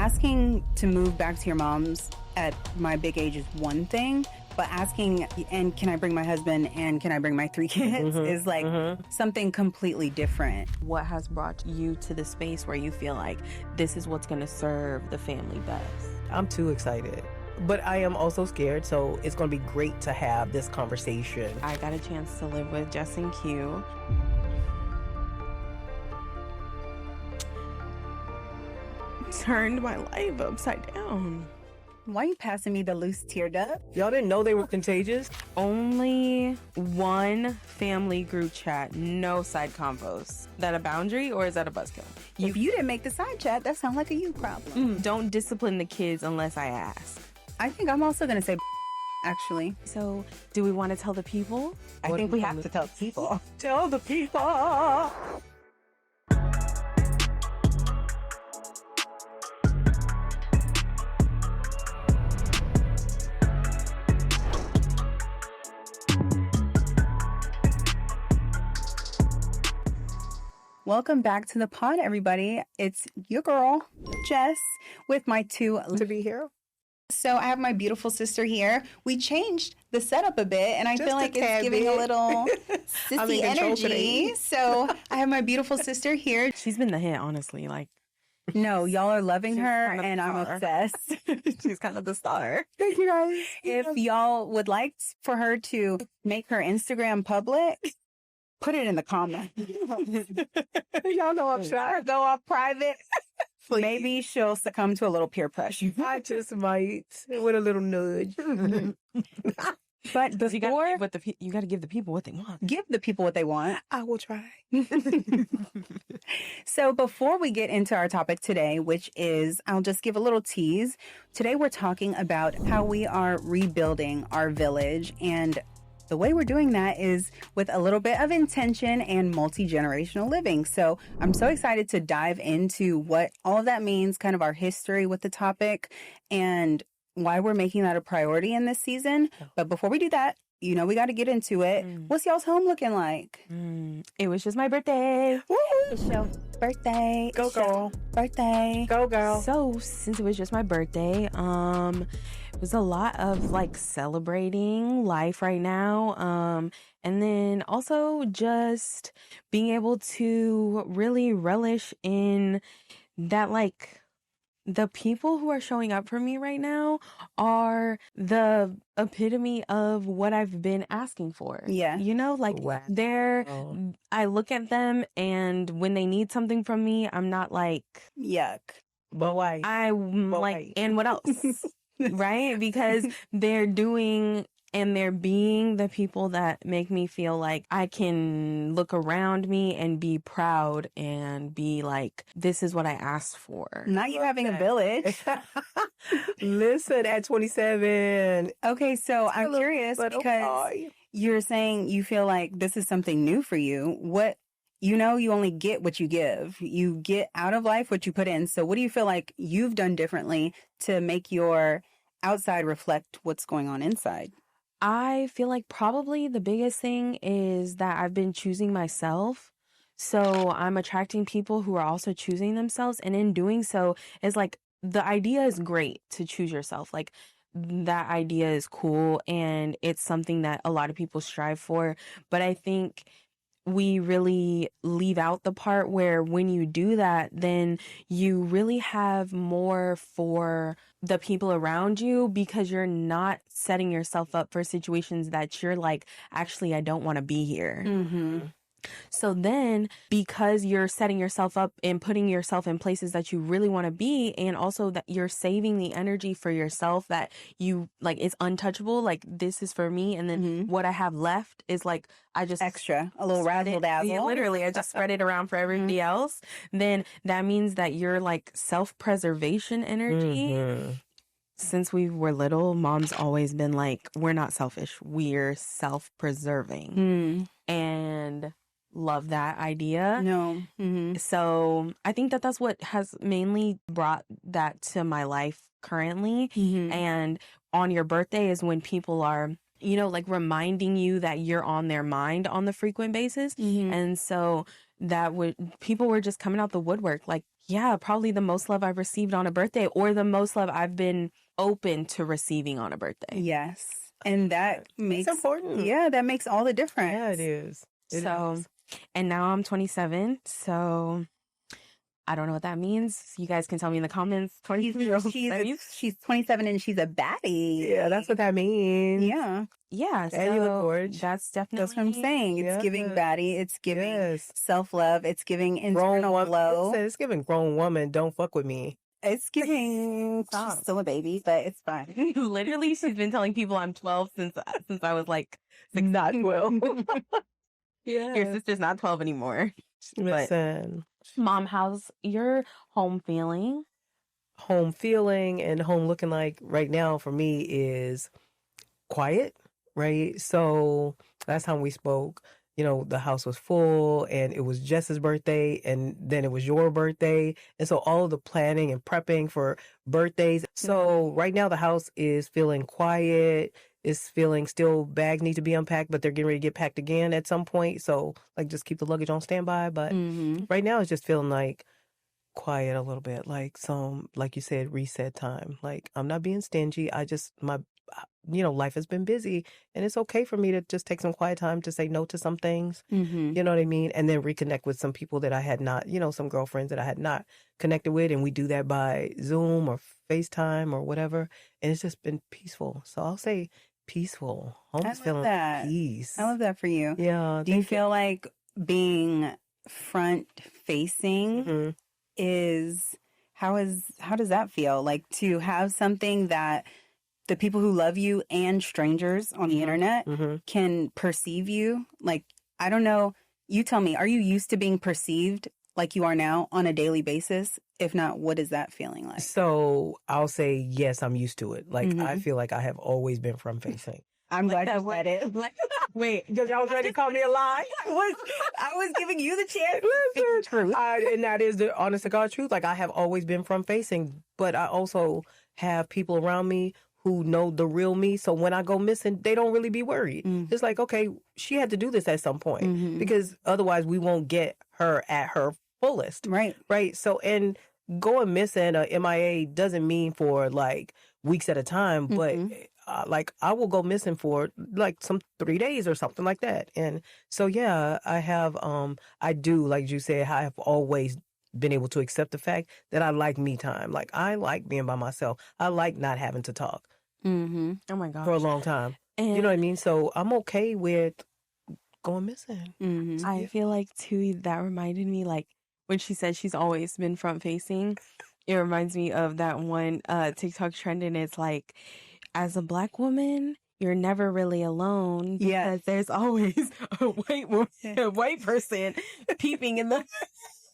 asking to move back to your mom's at my big age is one thing, but asking, and can I bring my husband and can I bring my 3 kids is like something completely different. What has brought you to the space where you feel like this is what's going to serve the family best? I'm too excited, but I am also scared, so it's going to be great to have this conversation. I got a chance to live with Jess and Q. Turned my life upside down. Why are you passing me the loose teared up? Y'all didn't know they were contagious? Only one family group chat, no side convos. Is that a boundary or is that a buzzkill? If you didn't make the side chat, that sounds like a you problem. Don't discipline the kids unless I ask. I think I'm also going to say actually. So, do we want to tell the people? I think we have to tell people. Tell the people! Welcome back to the pod, everybody. It's your girl, Jess, with my 2 To be here. So I have my beautiful sister here. We changed the setup a bit, and I Just feel a like tad it's giving a bit. little I'm sissy in control energy. today. So I have my beautiful sister here. She's been the hit, honestly. Like, No, y'all are loving She's her, kind of and I'm star. obsessed. she's kind of the star. Thank you, guys. If y'all would like for her to make her Instagram public, put it in the comments. Y'all know I'm shy. Go off private. Please. Maybe she'll succumb to a little peer pressure. I just might, with a little nudge. But You before, got to give the people what they want. give the people what they want. I will try. So before we get into our topic today, which is, I'll just give a little tease. Today we're talking about how we are rebuilding our village, and the way we're doing that is with a little bit of intention and multi-generational living. So I'm so excited to dive into what all of that means, kind of our history with the topic, and why we're making that a priority in this season. But before we do that, you know, we got to get into it. What's y'all's home looking like? It was just my birthday. It's your birthday. Go, It's your girl. Birthday. Go, girl. So, since it was just my birthday, it was a lot of like celebrating life right now. And then also just being able to really relish in that, like, the people who are showing up for me right now are the epitome of what I've been asking for. Yeah. You know, like Wow. I look at them, and when they need something from me, I'm not like, Yuck. But why? I'm But like, wait. and what else? Right? Because they're doing and they're being the people that make me feel like I can look around me and be proud and be like, this is what I asked for. Not you having a village. Listen, at 27. Okay, so I'm curious But because okay. you're saying you feel like this is something new for you. What, you know, you only get what you give. You get out of life what you put in. So what do you feel like you've done differently to make your outside reflect what's going on inside? I feel like probably the biggest thing is that I've been choosing myself. So I'm attracting people who are also choosing themselves. And in doing so, it's like the idea is great to choose yourself. Like that idea is cool. And it's something that a lot of people strive for. But I think we really leave out the part where when you do that, then you really have more for the people around you because you're not setting yourself up for situations that you're like, actually, I don't want to be here. Mm-hmm. So then, because you're setting yourself up and putting yourself in places that you really want to be, and also that you're saving the energy for yourself that you like is untouchable, like this is for me, and then what I have left is like I just Extra, a little spread razzle it- dazzle. yeah, literally, I just spread it around for everybody else. Then that means that you're like self-preservation energy. Since we were little, mom's always been like, we're not selfish, we're self-preserving. And love that idea. No. Mm-hmm. So I think that that's what has mainly brought that to my life currently. Mm-hmm. And on your birthday is when people are, you know, like reminding you that you're on their mind on the frequent basis. Mm-hmm. And so that would, people were just coming out the woodwork like, yeah, probably the most love I've received on a birthday, or the most love I've been open to receiving on a birthday. Yes. And that makes important. Yeah, that makes all the difference. Yeah, it is. And now I'm 27, so I don't know what that means. You guys can tell me in the comments. 27-year-old. She's 27 and she's a baddie. Yeah, that's what that means. Yeah. Yeah, And you look gorgeous. that's definitely... That's what I'm saying. It's giving baddie. It's giving self-love. It's giving internal glow. It's giving grown woman, don't fuck with me. It's giving... She's still a baby, but it's fine. Literally, she's been telling people I'm 12 since I was like 16. Not 12. Yeah. Your sister's not 12 anymore. Listen. Mom, how's your home feeling? Home feeling and home looking like right now for me is quiet, right? So last time we spoke, you know, the house was full and it was Jess's birthday and then it was your birthday. And so all of the planning and prepping for birthdays. So right now the house is feeling quiet. It's feeling still bags need to be unpacked, but they're getting ready to get packed again at some point. So like just keep the luggage on standby. But right now it's just feeling like quiet a little bit, like some, like you said, reset time. Like I'm not being stingy. Life has been busy and it's okay for me to just take some quiet time to say no to some things. You know what I mean? And then reconnect with some people that I had not, some girlfriends that I had not connected with. And we do that by Zoom or FaceTime or whatever. And it's just been peaceful. So I'll say peaceful. Home's feeling peace. I love that for you. Yeah. Do you feel like being front facing how does that feel? Like to have something that the people who love you and strangers on the internet can perceive you. Like, I don't know. You tell me, are you used to being perceived like you are now on a daily basis? If not, what is that feeling like? So I'll say, yes, I'm used to it. Like, I feel like I have always been front facing. I'm glad you said it. Wait, because y'all was ready to call me a lie? I was giving you the chance to speak the truth. And that is the honest to God truth. Like, I have always been front facing, but I also have people around me who know the real me. So when I go missing, they don't really be worried. It's like, okay, she had to do this at some point because otherwise we won't get her at her fullest. Right. Right. So, and going missing or MIA doesn't mean for like weeks at a time, but like I will go missing for like some 3 days or something like that. And so, yeah, I have, I do, like you said, I have always been able to accept the fact that I like me time. Like I like being by myself. I like not having to talk. Oh my gosh. For a long time. And you know what I mean? So I'm okay with going missing. I feel like too, that reminded me, like when she said she's always been front facing, it reminds me of that one TikTok trend, and it's like, as a Black woman, you're never really alone because there's always a white person peeping in the...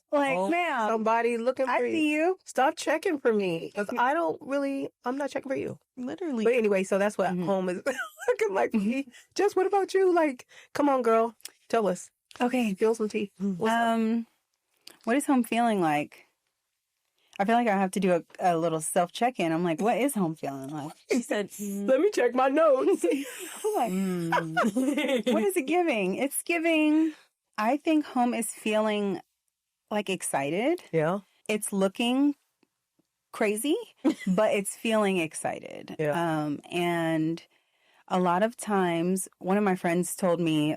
Like, ma'am, somebody looking for you. I see you. Stop checking for me. Because I'm not checking for you. Literally. But anyway, so that's what home is looking like for me. Just what about you? Like, come on, girl. Tell us. Okay. Spill some tea. What is home feeling like? I feel like I have to do a little self check-in. I'm like, what is home feeling like? She said, let me check my notes. I'm like, what is it giving? It's giving, I think home is feeling like excited. Yeah. It's looking crazy, but it's feeling excited. Yeah. And a lot of times, one of my friends told me,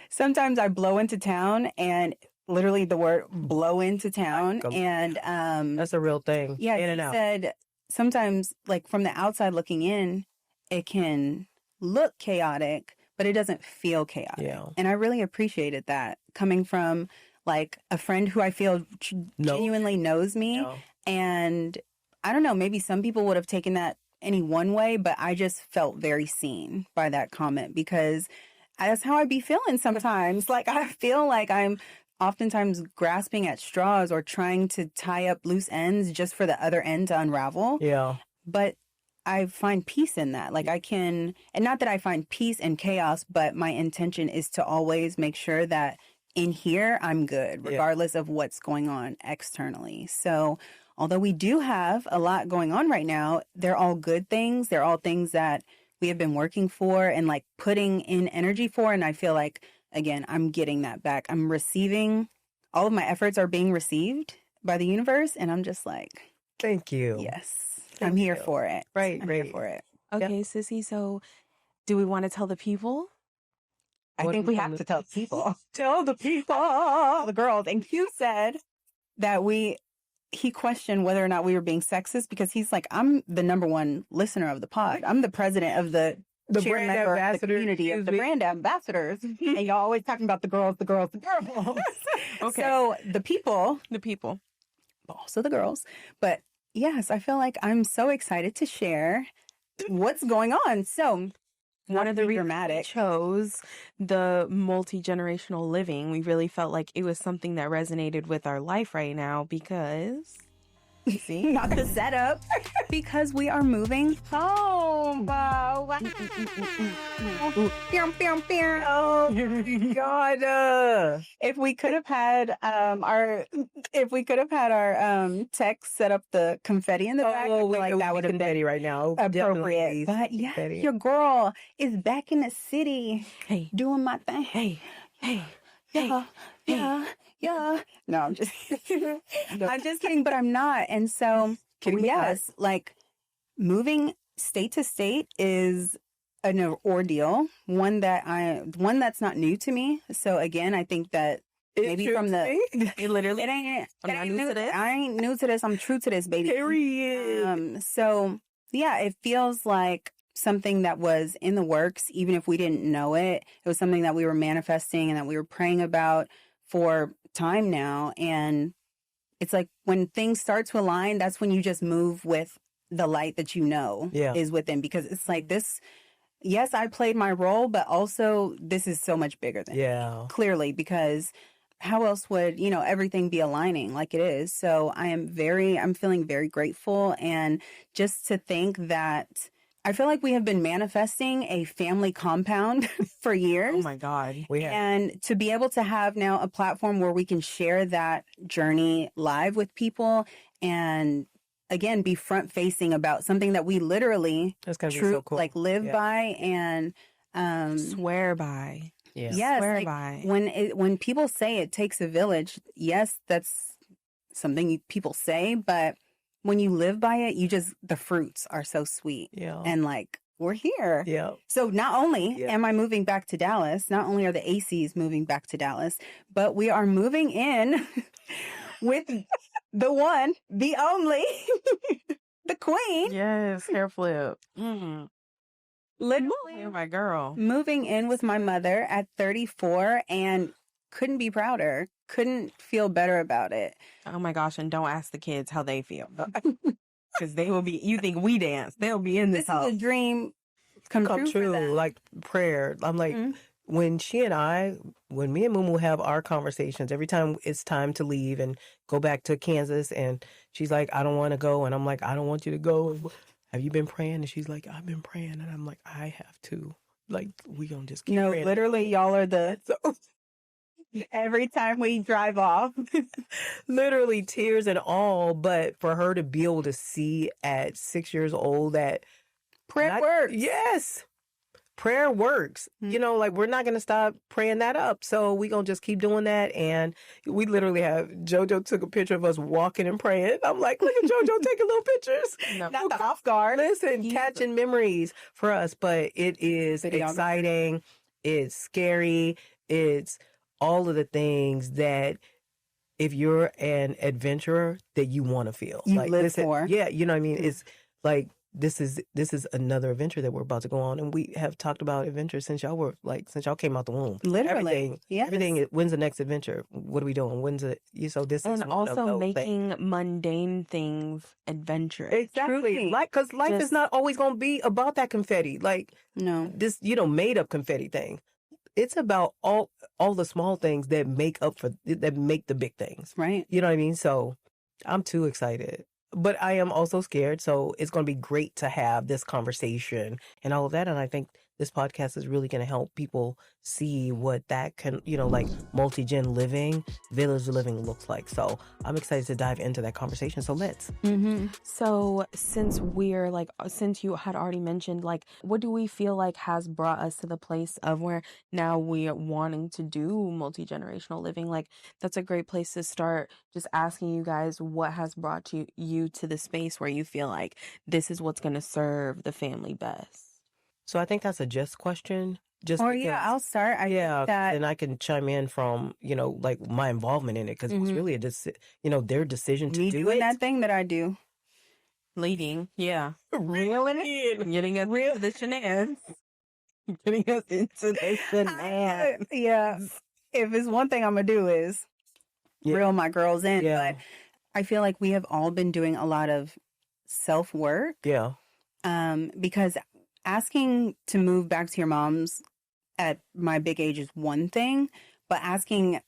sometimes I blow into town, and literally the word blow into town. And that's a real thing. Yeah. In and out. Said sometimes, like from the outside looking in, it can look chaotic, but it doesn't feel chaotic. Yeah. And I really appreciated that coming from like a friend who I feel genuinely knows me. No. And I don't know, maybe some people would have taken that any one way, but I just felt very seen by that comment because that's how I be feeling sometimes. Like I feel like I'm oftentimes grasping at straws or trying to tie up loose ends just for the other end to unravel. Yeah. But I find peace in that. Like I can, and not that I find peace in chaos, but my intention is to always make sure that in here, I'm good, regardless of what's going on externally. So although we do have a lot going on right now, they're all good things. They're all things that we have been working for and like putting in energy for. And I feel like, again, I'm getting that back. I'm receiving, all of my efforts are being received. by the universe. And I'm just like, Thank you. yes, Thank I'm here you. for it. Right, I'm right. here for it. Okay, Sissy, so do we want to tell the people? I think we have to tell people. Tell the people. The girls. And Q said that he questioned whether or not we were being sexist because he's like, I'm the number one listener of the pod. I'm the president of the brand ambassador, the community of the brand ambassadors. And y'all always talking about the girls. Okay. So the people, But also the girls. But yes, I feel like I'm so excited to share what's going on. So one of the reasons we dramatic. chose the multi-generational living, we really felt like it was something that resonated with our life right now because... See, not the setup, because we are moving home. Oh my God. If we could have had our tech set up the confetti in the back, I feel like that would have confetti been right now. appropriate. But yeah, your girl is back in the city, doing my thing. Yeah. No, I'm just kidding, but I'm not. And so, yes, like moving state to state is an ordeal, one that's not new to me. So again, I think that maybe from the it literally I ain't new to this. I'm true to this, baby. Period. So yeah, it feels like something that was in the works, even if we didn't know it. It was something that we were manifesting and that we were praying about for time now. And it's like when things start to align, that's when you just move with the light that you know is within, because it's like this. Yes, I played my role, but also this is so much bigger than clearly, because how else would, everything be aligning like it is? So I'm feeling very grateful. And just to think that I feel like we have been manifesting a family compound for years. Oh my God. And to be able to have now a platform where we can share that journey live with people and again, be front facing about something that we literally be so cool. Like live by and swear by. Yeah. Yes, swear like by. When people say it takes a village, yes, that's something people say, but when you live by it, the fruits are so sweet. Yeah. And like, we're here. Yeah. So not only am I moving back to Dallas, not only are the ACs moving back to Dallas, but we are moving in with the one, the only, the queen. Yes, hair flip. Literally, you're my girl. Moving in with my mother at 34 and couldn't be prouder. Couldn't feel better about it. Oh my gosh, and don't ask the kids how they feel. Because they will be, you think we dance, they'll be in this house. Is a dream come true. Like prayer. I'm like, when me and Mumu have our conversations, every time it's time to leave and go back to Kansas, and she's like, I don't want to go. And I'm like, I don't want you to go. Have you been praying? And she's like, I've been praying. And I'm like, I have to. Like, we gonna just keep praying. Literally, y'all are every time we drive off. Literally tears and all. But for her to be able to see at 6 years old that prayer works. Yes. Prayer works. Like, we're not going to stop praying that up. So we going to just keep doing that. And we literally have, JoJo took a picture of us walking and praying. I'm like, look at JoJo taking little pictures. Not the off guard. Listen, catching memories for us. But it is exciting. It's scary. It's all of the things that if you're an adventurer that you want to feel. You live for. Yeah, you know what I mean? It's like, this is another adventure that we're about to go on, and we have talked about adventures since y'all came out the womb. Literally, everything. When's the next adventure? What are we doing? When's it? So this is and also making mundane things adventurous. Exactly, Truly. like because life is not always going to be about that confetti. Like this, made up confetti thing. It's about all the small things that make the big things. Right. You know what I mean? So I'm too excited. But I am also scared, so it's going to be great to have this conversation and all of that. And I think this podcast is really going to help people see what that can, like multi-gen living, village living looks like. So I'm excited to dive into that conversation. So let's. So since you had already mentioned, like, what do we feel like has brought us to the place of where now we are wanting to do multi-generational living? Like, that's a great place to start, just asking you guys what has brought you to the space where you feel like this is what's going to serve the family best. So I think that's a just question. I'll start. I think that, and I can chime in from, like my involvement in it, because it was really their decision to do doing it. that thing that I do. Leading, reeling it, getting us into the shenanigans. Getting us into the shenanigans. Yeah. If it's one thing I'm going to do is reel my girls in. Yeah. But I feel like we have all been doing a lot of self-work. Yeah. Because asking to move back to your mom's at my big age is one thing, but asking,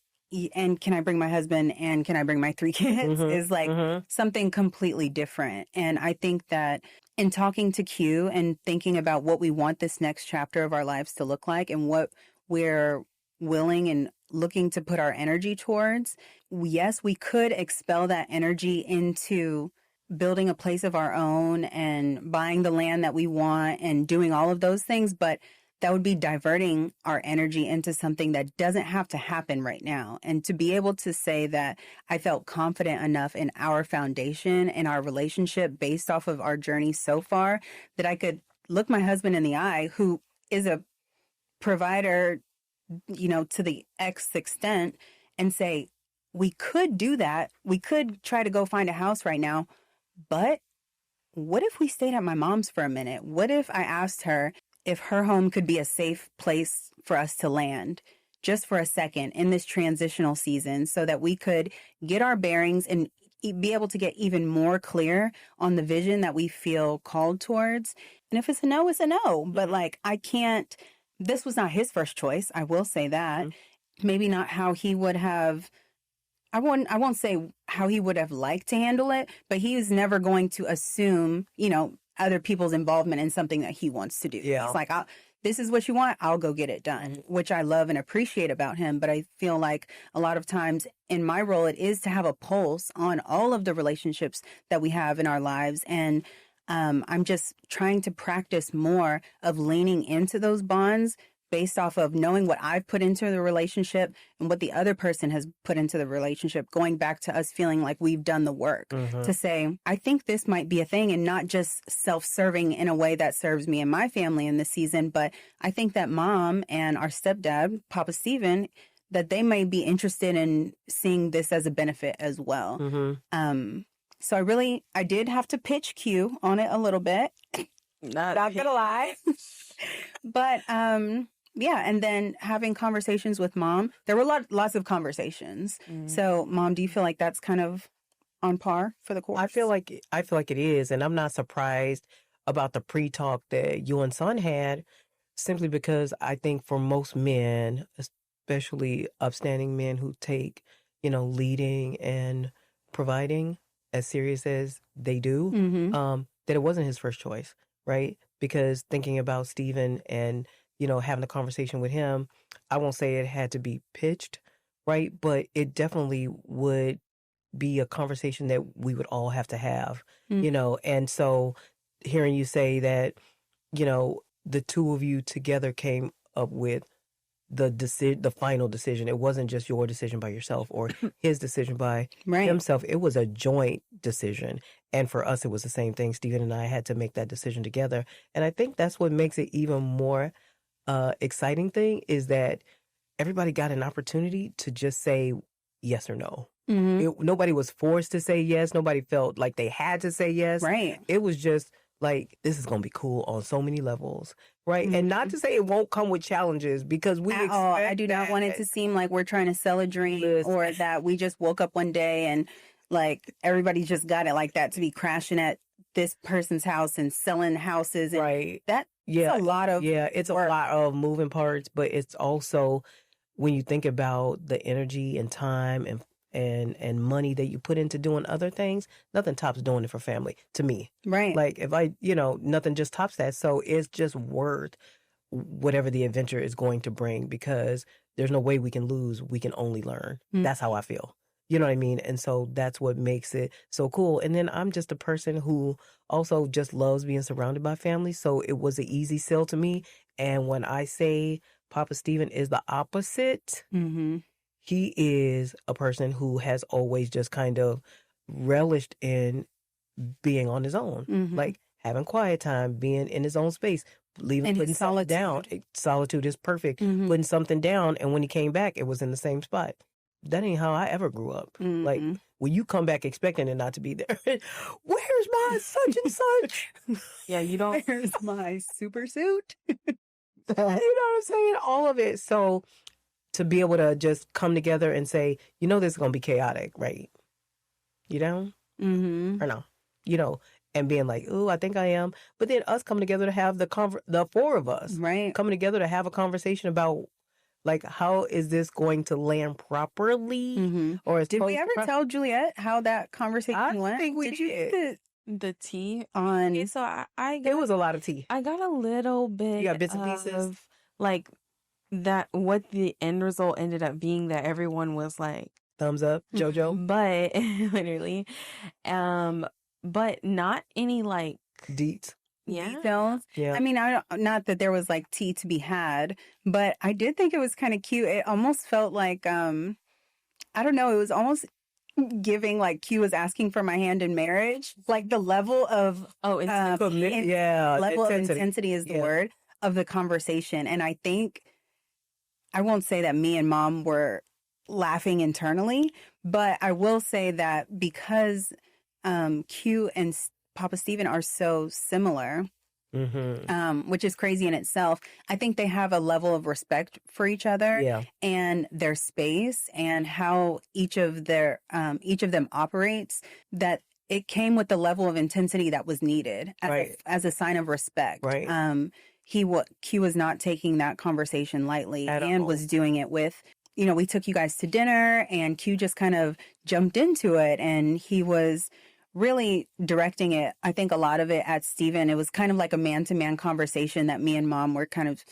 and can I bring my husband and can I bring my 3 kids is like something completely different. And I think that in talking to Q and thinking about what we want this next chapter of our lives to look like and what we're willing and looking to put our energy towards, yes, we could expel that energy into building a place of our own and buying the land that we want and doing all of those things, but that would be diverting our energy into something that doesn't have to happen right now. And to be able to say that I felt confident enough in our foundation and our relationship based off of our journey so far that I could look my husband in the eye, who is a provider, to the X extent, and say, we could do that. We could try to go find a house right now. But what if we stayed at my mom's for a minute? What if I asked her if her home could be a safe place for us to land just for a second in this transitional season so that we could get our bearings and be able to get even more clear on the vision that we feel called towards? And if it's a no, it's a no. But this was not his first choice. I will say that. Maybe not how he would have. I won't say how he would have liked to handle it, but he is never going to assume, other people's involvement in something that he wants to do. Yeah. It's like, this is what you want, I'll go get it done, which I love and appreciate about him. But I feel like a lot of times in my role, it is to have a pulse on all of the relationships that we have in our lives. And I'm just trying to practice more of leaning into those bonds based off of knowing what I've put into the relationship and what the other person has put into the relationship, going back to us feeling like we've done the work to say, I think this might be a thing, and not just self-serving in a way that serves me and my family in this season. But I think that mom and our stepdad, Papa Stephen, that they may be interested in seeing this as a benefit as well. So I did have to pitch Q on it a little bit. Not gonna lie. But yeah, and then having conversations with mom. There were lots of conversations. So, mom, do you feel like that's kind of on par for the course? I feel like it is, and I'm not surprised about the pre-talk that you and son had, simply because I think for most men, especially upstanding men who take, leading and providing as serious as they do, that it wasn't his first choice, right? Because thinking about Stephen and having a conversation with him, I won't say it had to be pitched, right? But it definitely would be a conversation that we would all have to have, And so hearing you say that, the two of you together came up with the final decision. It wasn't just your decision by yourself or his decision by himself. It was a joint decision. And for us, it was the same thing. Stephen and I had to make that decision together. And I think that's what makes it even more exciting thing, is that everybody got an opportunity to just say yes or no. Nobody was forced to say yes. Nobody felt like they had to say yes. Right. It was just like, this is going to be cool on so many levels. Right. And not to say it won't come with challenges, because we expect I do not want it to seem like we're trying to sell a dream or that we just woke up one day and like everybody just got it like that, to be crashing at this person's house and selling houses. And right. That's a lot of it's work. A lot of moving parts, but it's also, when you think about the energy and time and money that you put into doing other things, nothing tops doing it for family, to me. Right. Like, if nothing just tops that. So it's just worth whatever the adventure is going to bring, because there's no way we can lose. We can only learn. That's how I feel. You know what I mean? And so that's what makes it so cool. And then I'm just a person who also just loves being surrounded by family. So it was an easy sell to me. And when I say Papa Stephen is the opposite, he is a person who has always just kind of relished in being on his own, like having quiet time, being in his own space, putting something down. Solitude is perfect. Putting something down, and when he came back, it was in the same spot. That ain't how I ever grew up. Like, when you come back expecting it not to be there, where's my such and such? Yeah, you don't. Where's my super suit? You know what I'm saying? All of it. So to be able to just come together and say, you know, this is going to be chaotic, right? You know? Or no? You know, and being like, ooh, I think I am. But then us coming together to have the four of us. Right. Coming together to have a conversation about, like, how is this going to land properly? Or did we ever tell Juliet how that conversation went? I think we did. The tea On okay, so I got, It was a lot of tea. I got a little bit. You got bits and pieces? of like that. What the end result ended up being that everyone was like thumbs up, JoJo. But literally, but not any like deets. details. Yeah. I mean, not that there was like tea to be had, but I did think it was kind of cute. It almost felt like, I don't know, it was almost giving like Q was asking for my hand in marriage. Like the level of, level of intensity is the word of the conversation. And I think, I won't say that me and Mom were laughing internally, but I will say that because Q and Papa Stephen are so similar, which is crazy in itself. I think they have a level of respect for each other and their space and how each of them operates, that it came with the level of intensity that was needed as a sign of respect. Right. Q was not taking that conversation lightly and was doing it with, you know, we took you guys to dinner and Q just kind of jumped into it, and he was really directing it, I think a lot of it at Stephen. It was kind of like a man-to-man conversation that me and Mom were kind of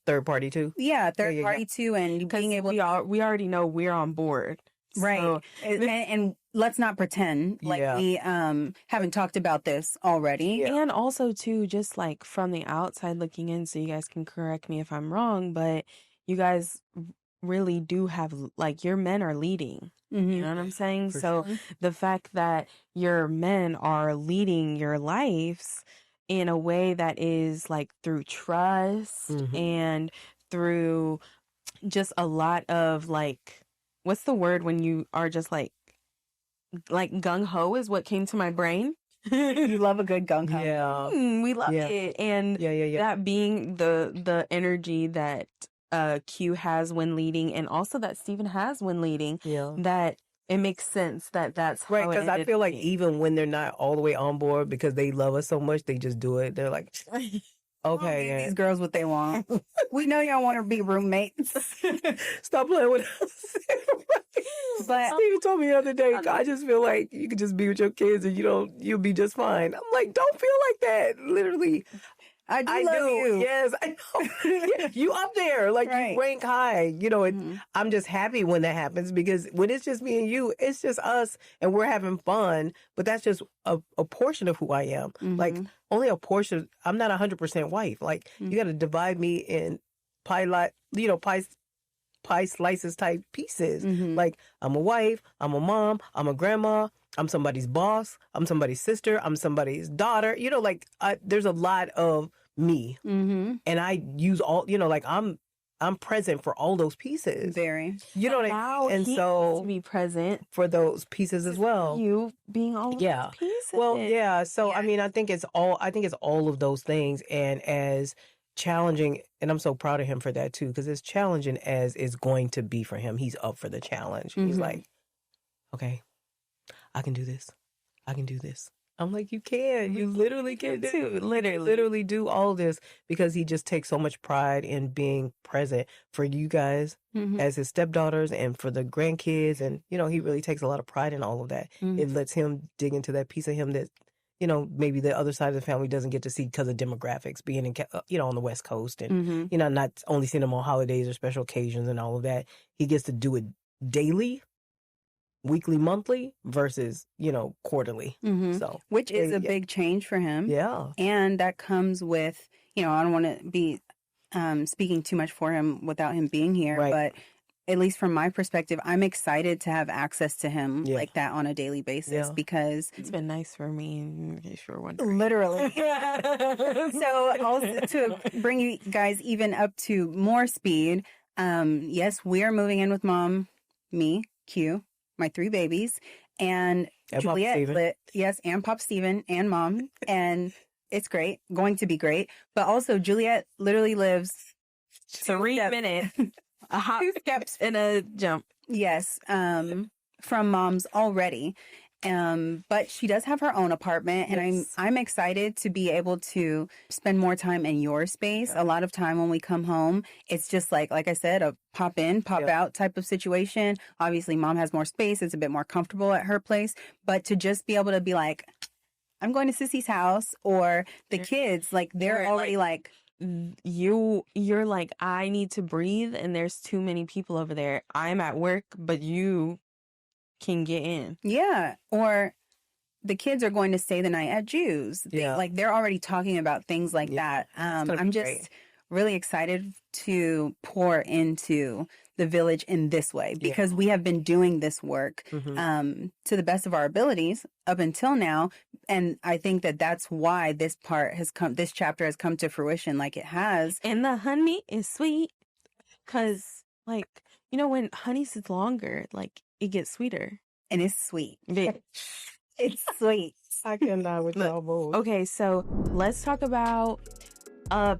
third party too. Yeah, third party too, and being able we already know we're on board. Right. So, and let's not pretend like we haven't talked about this already. Yeah. And also too, just like from the outside looking in, so you guys can correct me if I'm wrong, but you guys really do have, like, your men are leading. You know what I'm saying? So the fact that your men are leading your lives in a way that is like through trust and through just a lot of like, what's the word when you are just like gung-ho is what came to my brain. You love a good gung-ho. Yeah. We love it. And that being the energy that Q has when leading, and also that Stephen has when leading, that it makes sense that's how right. Because I feel like even when they're not all the way on board, because they love us so much, they just do it. They're like, okay, these girls what they want. We know y'all want to be roommates. Stop playing with us. But Stephen told me the other day, I just feel like you could just be with your kids and you'll be just fine. I'm like, don't feel like that. Literally. I do love you. Yes, I know. You up there, like you rank high, you know, and I'm just happy when that happens, because when it's just me and you, it's just us and we're having fun, but that's just a portion of who I am. Like only a portion. I'm not 100% wife. Like you got to divide me in pie slices type pieces. Like I'm a wife, I'm a mom, I'm a grandma, I'm somebody's boss, I'm somebody's sister, I'm somebody's daughter. You know, like there's a lot of me, and I use all. You know, like I'm present for all those pieces. Very. You know what I mean? And so to be present for those pieces as well. You being all of those pieces. Well, yeah. So I mean, I think it's all of those things, and as challenging, and I'm so proud of him for that too, because as challenging as it's going to be for him, he's up for the challenge. He's like, okay, I can do this. I can do this. I'm like, you can. You literally can do. Literally do all this, because he just takes so much pride in being present for you guys as his stepdaughters and for the grandkids. And, you know, he really takes a lot of pride in all of that. It lets him dig into that piece of him that maybe the other side of the family doesn't get to see because of demographics, being in, on the West Coast and, not only seeing him on holidays or special occasions and all of that. He gets to do it daily, weekly, monthly versus, quarterly. So, which is a big change for him. Yeah. And that comes with, I don't want to be speaking too much for him without him being here, Right. but at least from my perspective, I'm excited to have access to him like that on a daily basis because it's been nice for me, in case you were wondering. Literally. So also to bring you guys even up to more speed, yes, we are moving in with mom, me, Q, my 3 babies, and Juliet, yes, and Pop Steven and mom, and it's great, going to be great. But also Juliet literally lives 3 minutes. A hop, 2 steps and a jump. Yes, from mom's already. But she does have her own apartment, and I'm excited to be able to spend more time in your space. A lot of time when we come home, it's just like I said, a pop in, pop out type of situation. Obviously, mom has more space; it's a bit more comfortable at her place. But to just be able to be like, I'm going to Sissy's house, or the kids, like they're already like you're like, I need to breathe and there's too many people over there. I'm at work, but you can get in. Yeah. Or the kids are going to stay the night at Jews. They're already talking about things like that. I'm just really excited to pour into the village in this way because we have been doing this work to the best of our abilities up until now. And I think that that's why this chapter has come to fruition like it has. And the honey is sweet because, when honey sits longer, it gets sweeter. And it's sweet. It's sweet. I cannot with y'all both. Okay, so let's talk about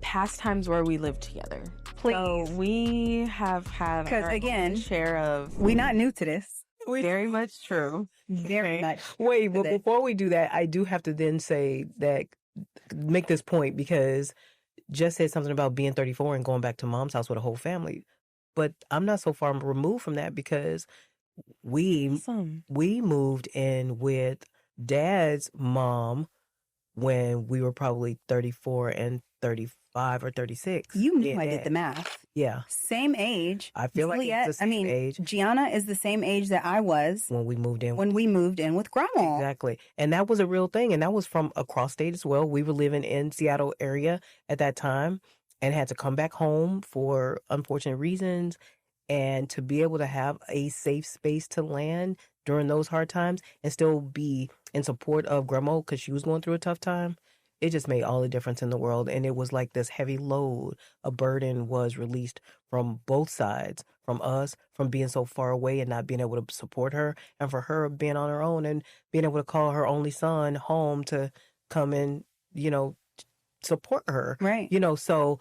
pastimes where we live together. Please. So we have had our own share of... We're not new to this. Very much true. Very much. Wait, but before we do that, I do have to then make this point because Jess said something about being 34 and going back to mom's house with a whole family. But I'm not so far removed from that because we moved in with dad's mom when we were probably 34 and 35 or 36. You knew I did the math. Yeah. Same age. I feel like it's the same age. Gianna is the same age that I was when we moved in. When we moved in with Grandma. Exactly. And that was a real thing. And that was from across state as well. We were living in Seattle area at that time and had to come back home for unfortunate reasons. And to be able to have a safe space to land during those hard times and still be in support of Grandma because she was going through a tough time, it just made all the difference in the world. And it was like this heavy load, a burden was released from both sides, from us, from being so far away and not being able to support her, and for her being on her own and being able to call her only son home to come and, support her. Right. So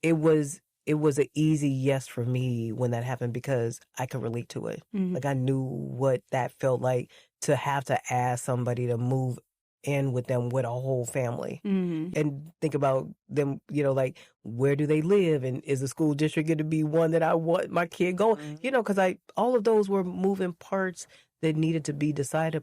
it was an easy yes for me when that happened because I could relate to it. Like I knew what that felt like to have to ask somebody to move in with them with a whole family and think about them, where do they live and is the school district going to be one that I want my kid going, because all of those were moving parts that needed to be decided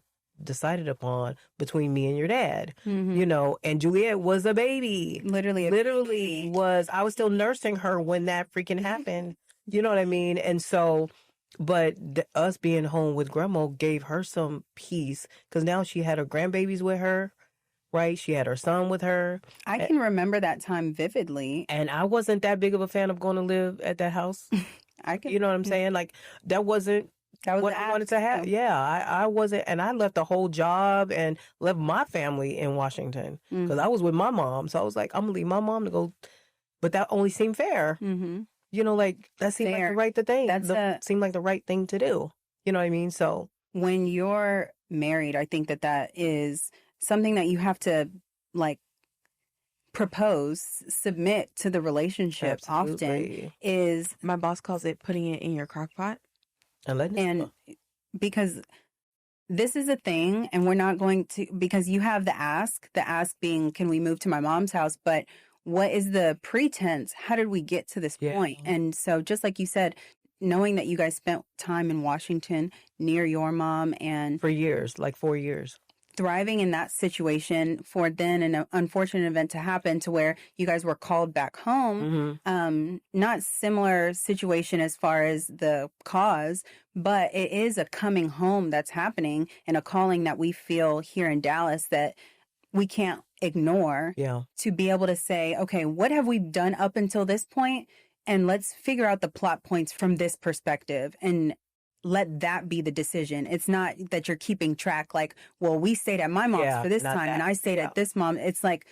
upon between me and your dad, and Juliet was a baby. Literally was. I was still nursing her when that freaking happened. You know what I mean? And so, but us being home with Grandma gave her some peace because now she had her grandbabies with her, right? She had her son with her. I can remember that time vividly. And I wasn't that big of a fan of going to live at that house. You know what I'm saying? Like, that wasn't what I wanted to have. Yeah, I wasn't. And I left the whole job and left my family in Washington because I was with my mom. So I was like, I'm going to leave my mom to go. But that only seemed fair. That seemed like the right thing. Seemed like the right thing to do. You know what I mean? So when you're married, I think that is something that you have to submit to the relationship. Often is, my boss calls it putting it in your crock pot. And because this is a thing, and we're not going to, because you have the ask being, can we move to my mom's house? But what is the pretense? How did we get to this point? And so just like you said, knowing that you guys spent time in Washington near your mom and for years, like 4 years. thriving in that situation for then an unfortunate event to happen to where you guys were called back home. Not similar situation as far as the cause, but it is a coming home that's happening and a calling that we feel here in Dallas that we can't ignore. To be able to say, okay, what have we done up until this point? And let's figure out the plot points from this perspective and let that be the decision. It's not that you're keeping track like, well, we stayed at my mom's for this time and I stayed at this mom. It's like,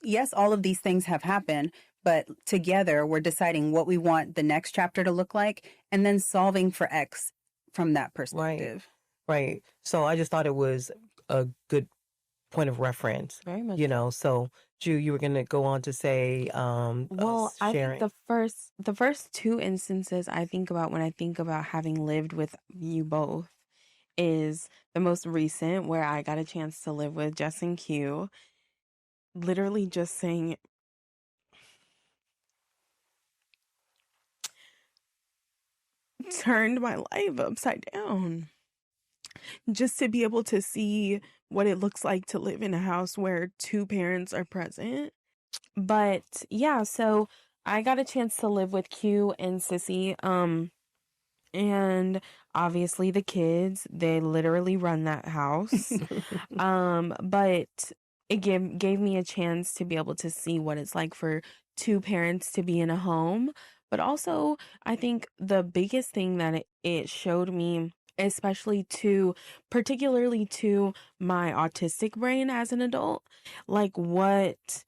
yes, all of these things have happened, but together we're deciding what we want the next chapter to look like and then solving for X from that perspective. Right. So I just thought it was a good point of reference. Very much. So Ju, you were going to go on to say, well, I think the first two instances I think about when I think about having lived with you both is the most recent where I got a chance to live with Jess and Q. Literally just saying, turned my life upside down. Just to be able to see what it looks like to live in a house where two parents are present. But yeah, so I got a chance to live with Q and Sissy. And obviously the kids, they literally run that house. But it gave me a chance to be able to see what it's like for two parents to be in a home. But also, I think the biggest thing that it showed me, particularly to my autistic brain as an adult, like what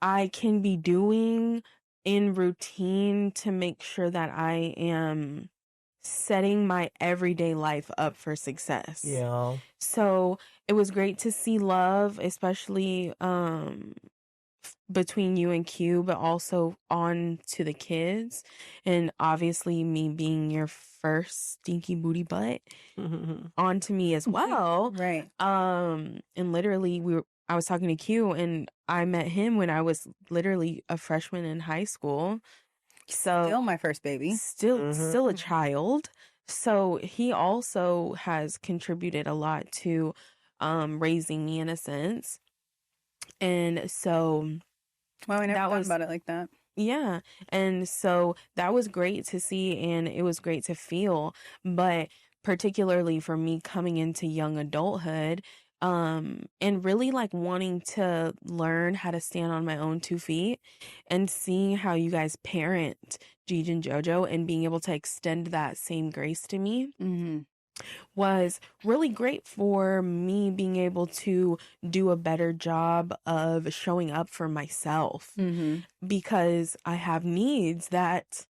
I can be doing in routine to make sure that I am setting my everyday life up for success. Yeah. So it was great to see love, especially between you and Q, but also on to the kids. And obviously me being your first stinky booty butt on to me as well. Right. And literally I was talking to Q and I met him when I was literally a freshman in high school. So still my first baby. Still a child. So he also has contributed a lot to raising me in a sense. And so well, I never thought about it like that. Yeah. And so that was great to see and it was great to feel. But particularly for me coming into young adulthood, and really like wanting to learn how to stand on my own 2 feet and seeing how you guys parent Gigi and JoJo and being able to extend that same grace to me was really great for me being able to do a better job of showing up for myself because I have needs that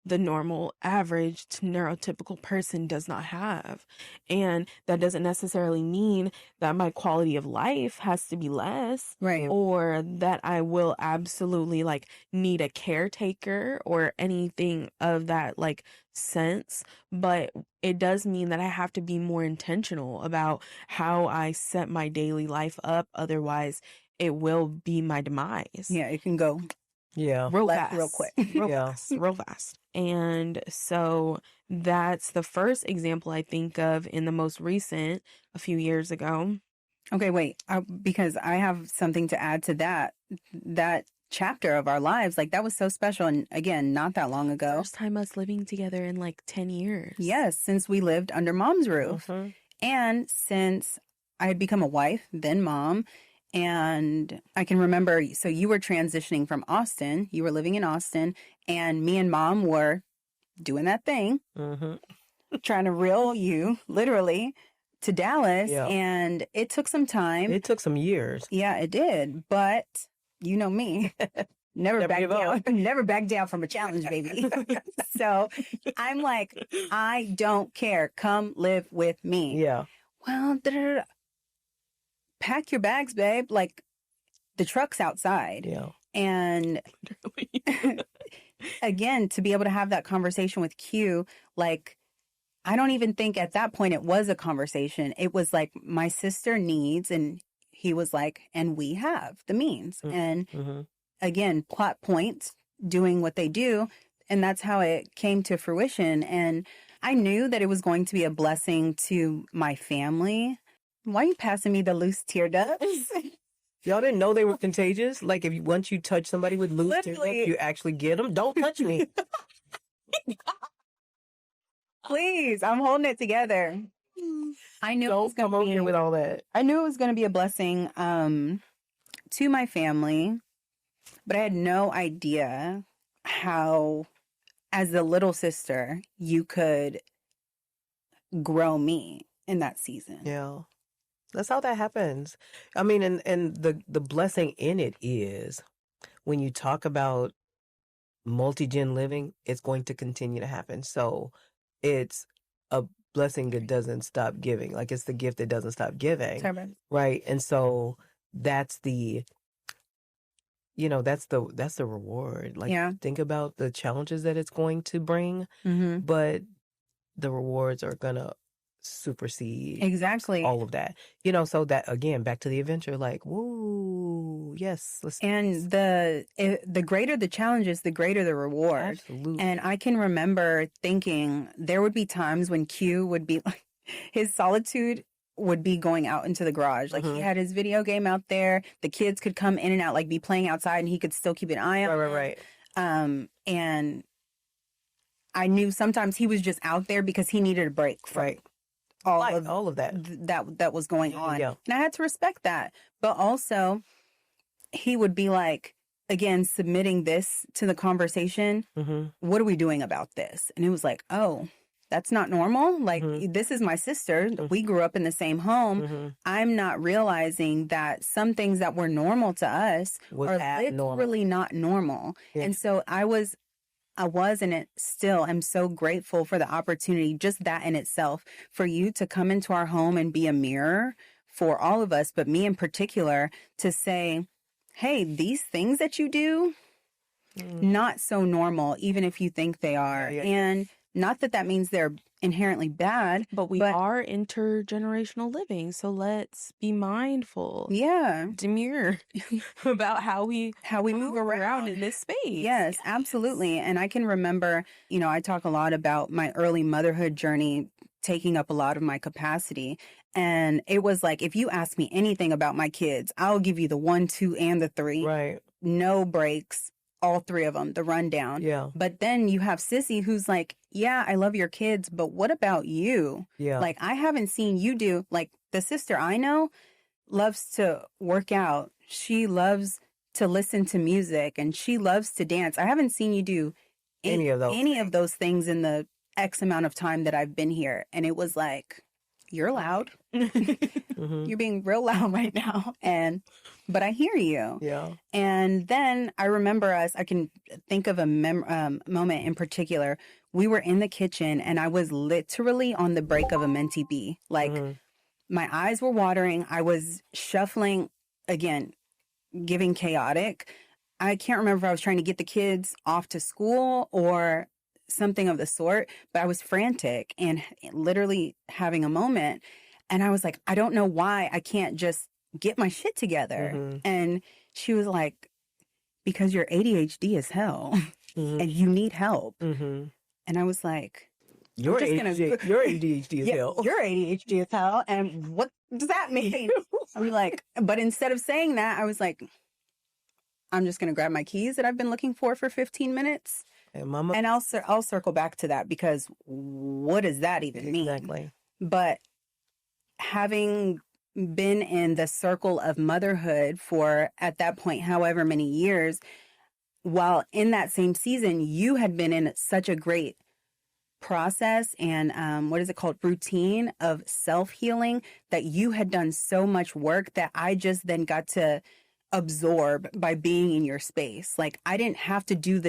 the normal, average, neurotypical person does not have. And that doesn't necessarily mean that my quality of life has to be less. Right. Or that I will absolutely like need a caretaker or anything of that like sense. But it does mean that I have to be more intentional about how I set my daily life up. Otherwise, it will be my demise. Yeah, it can go real fast. Real quick. Real fast. And so that's the first example I think of in the most recent, a few years ago. Okay, wait, because I have something to add to that chapter of our lives. Like that was so special. And again, not that long ago. First time us living together in like 10 years. Yes, since we lived under mom's roof. And since I had become a wife, then mom. And I can remember, so you were transitioning from Austin. You were living in Austin. And me and mom were doing that thing. Trying to reel you, literally, to Dallas. Yeah. And it took some time. It took some years. Yeah, it did. But you know me. Never back down. Never back down from a challenge, baby. So I'm like, I don't care. Come live with me. Yeah. Well, pack your bags, babe. Like the truck's outside. Yeah. And again, to be able to have that conversation with Q, like, I don't even think at that point it was a conversation. It was like my sister needs, and he was like, and we have the means. And again, plot points, doing what they do. And that's how it came to fruition. And I knew that it was going to be a blessing to my family, Why are you passing me the loose tear ducts? Y'all didn't know they were contagious? Like, once you touch somebody with loose tear ducts, you actually get them? Don't touch me. Please, I'm holding it together. I knew it was Don't come over here with all that. I knew it was going to be a blessing to my family, but I had no idea how, as the little sister, you could grow me in that season. Yeah. That's how that happens. I mean, and the blessing in it is when you talk about multi-gen living, it's going to continue to happen. So it's a blessing that doesn't stop giving. Like, it's the gift that doesn't stop giving. Sorry. Right. And so that's the, that's the reward. Like, think about the challenges that it's going to bring, but the rewards are going to supersede exactly all of that. So that, again, back to the adventure, like, woo, yes. And the greater the challenges, the greater the reward. Absolutely. And I can remember thinking there would be times when Q would be like, his solitude would be going out into the garage. Like, he had his video game out there. The kids could come in and out, like be playing outside, and he could still keep an eye on them. Right. And I knew sometimes he was just out there because he needed a break from all of that that was going on. Yeah. And I had to respect that. But also, he would be like, again, submitting this to the conversation. What are we doing about this? And it was like, oh, that's not normal. Like, this is my sister. We grew up in the same home. I'm not realizing that some things that were normal to us are literally not normal. Yeah. And so I was and it still am so grateful for the opportunity, just that in itself, for you to come into our home and be a mirror for all of us, but me in particular, to say, hey, these things that you do, not so normal, even if you think they are. Yeah. And not that means they're inherently bad, but we are intergenerational living, so let's be mindful, demure about how we move around in this space. Yes, absolutely. And I can remember, I talk a lot about my early motherhood journey taking up a lot of my capacity, and it was like, if you ask me anything about my kids, I'll give you the 1, 2, and the 3. Right. No breaks. All 3 of them, the rundown. Yeah. But then you have Sissy who's like, yeah, I love your kids, but what about you? Yeah. Like, I haven't seen you do, like, the sister I know loves to work out. She loves to listen to music, and she loves to dance. I haven't seen you do any of those things in the X amount of time that I've been here. And it was like, you're loud. You're being real loud right now. But I hear you. Yeah. And then I remember I can think of a moment in particular. We were in the kitchen, and I was literally on the break of a mentee bee. Like, my eyes were watering. I was shuffling, again, giving chaotic. I can't remember if I was trying to get the kids off to school or something of the sort, but I was frantic and literally having a moment. And I was like, I don't know why I can't just get my shit together. And she was like, because your ADHD is hell and you need help. And I was like, your ADHD is hell. Your ADHD is hell. And what does that mean? I'm like, but instead of saying that, I was like, I'm just going to grab my keys that I've been looking for 15 minutes. And I'll circle back to that, because what does that even mean? Exactly. But having been in the circle of motherhood for, at that point, however many years, while in that same season, you had been in such a great process and what is it called? Routine of self-healing, that you had done so much work that I just then got to absorb by being in your space. Like, I didn't have to do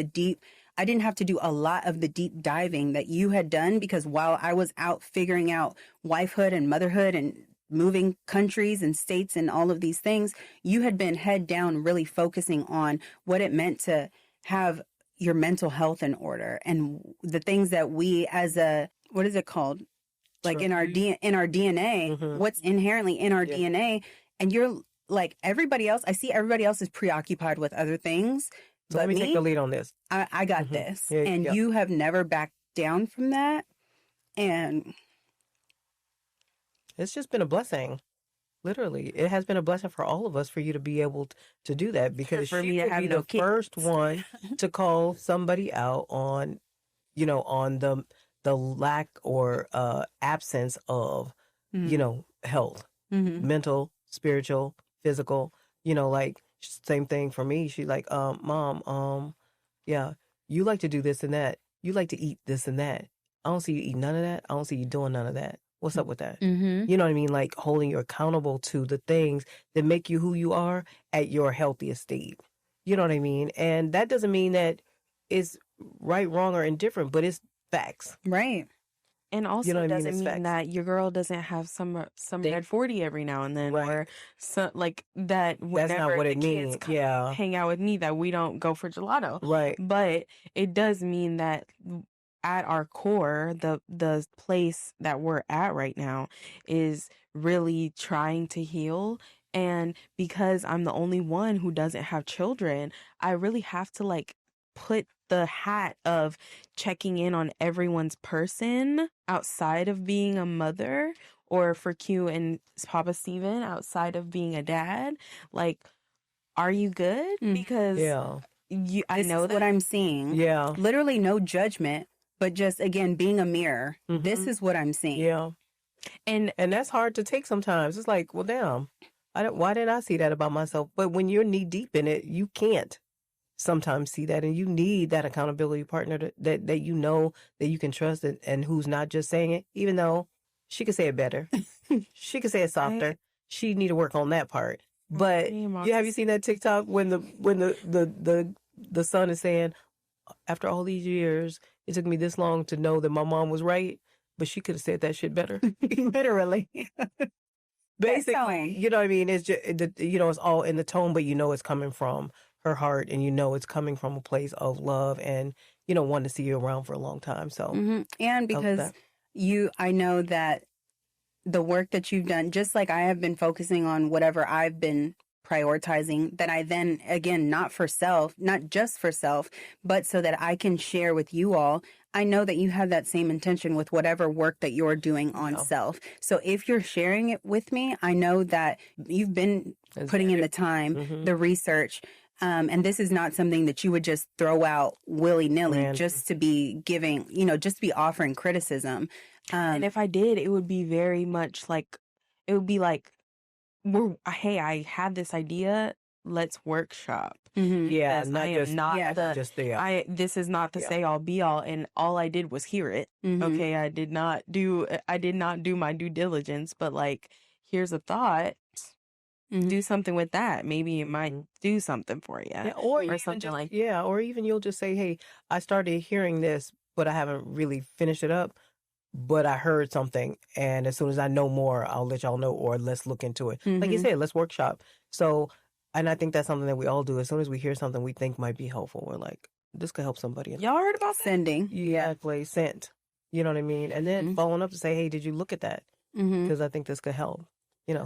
a lot of the deep diving that you had done, because while I was out figuring out wifehood and motherhood and moving countries and states and all of these things, you had been head down really focusing on what it meant to have your mental health in order, and the things that we as a, what is it called? Like in our DNA, what's inherently in our DNA. And you're like, everybody else, I see everybody else is preoccupied with other things. So let me take the lead on this. I got this. Yeah, and you have never backed down from that. And it's just been a blessing. Literally, it has been a blessing for all of us for you to be able to do that, because For she me to will have be no the first kids. one to call somebody out on, on the lack or absence of, health, Mm-hmm. mental, spiritual, physical. Like same thing for me. She like, mom, yeah, you like to do this and that. You like to eat this and that. I don't see you eat none of that. I don't see you doing none of that. What's up with that? Mm-hmm. You know what I mean? Like holding you accountable to the things that make you who you are at your healthiest state. You know what I mean? And that doesn't mean that it's right, wrong, or indifferent, but it's facts. Right. And You also know what I mean? doesn't It's mean facts. that your girl doesn't have some They- red 40 every now and then, Right. or so like that That's whenever not what the it kids means. come Yeah. hang out with me, that we don't go for gelato. Right. But it does mean that at our core, the place that we're at right now is really trying to heal. And because I'm the only one who doesn't have children, I really have to like put the hat of checking in on everyone's person outside of being a mother, or for Q and Papa Steven, outside of being a dad. Like, are you good? Mm. Because Yeah. I This know is that what I'm seeing. Yeah. Literally no judgment, but just again being a mirror. Mhm. This is what I'm seeing. Yeah. and that's hard to take sometimes. It's like, well, damn, why didn't I see that about myself? But when you're knee deep in it, you can't sometimes see that, and you need that accountability partner that you know that you can trust, and who's not just saying it, even though she could say it better, she could say it softer. She need to work on that part. But have you seen that TikTok when the son is saying, after all these years, it took me this long to know that my mom was right, but she could have said that shit better. Literally. Basically, you know what I mean? It's just, it's all in the tone, but it's coming from her heart, and it's coming from a place of love, and wanting to see you around for a long time. So, and because I know that the work that you've done, just like I have been focusing on whatever I've been prioritizing, that I then, again, not just for self, but so that I can share with you all. I know that you have that same intention with whatever work that you're doing on self. So if you're sharing it with me, I know that you've been putting in the time, the research, and this is not something that you would just throw out willy-nilly just to be giving, just to be offering criticism. And if I did, it would be very much like, it would be like, hey, I had this idea, let's workshop. Yeah, this is not the say all be all, and all I did was hear it. Okay, I did not do my due diligence, but like, here's a thought. Do something with that. Maybe it might do something for you, or something like or even you'll just say, hey, I started hearing this, but I haven't really finished it up. But I heard something, and as soon as I know more, I'll let y'all know, or let's look into it. Like you said, let's workshop. So, and I think that's something that we all do. As soon as we hear something we think might be helpful, we're like, this could help somebody. Y'all heard about sending? Yeah, sent. You know what I mean? And then following up to say, hey, did you look at that? Because I think this could help.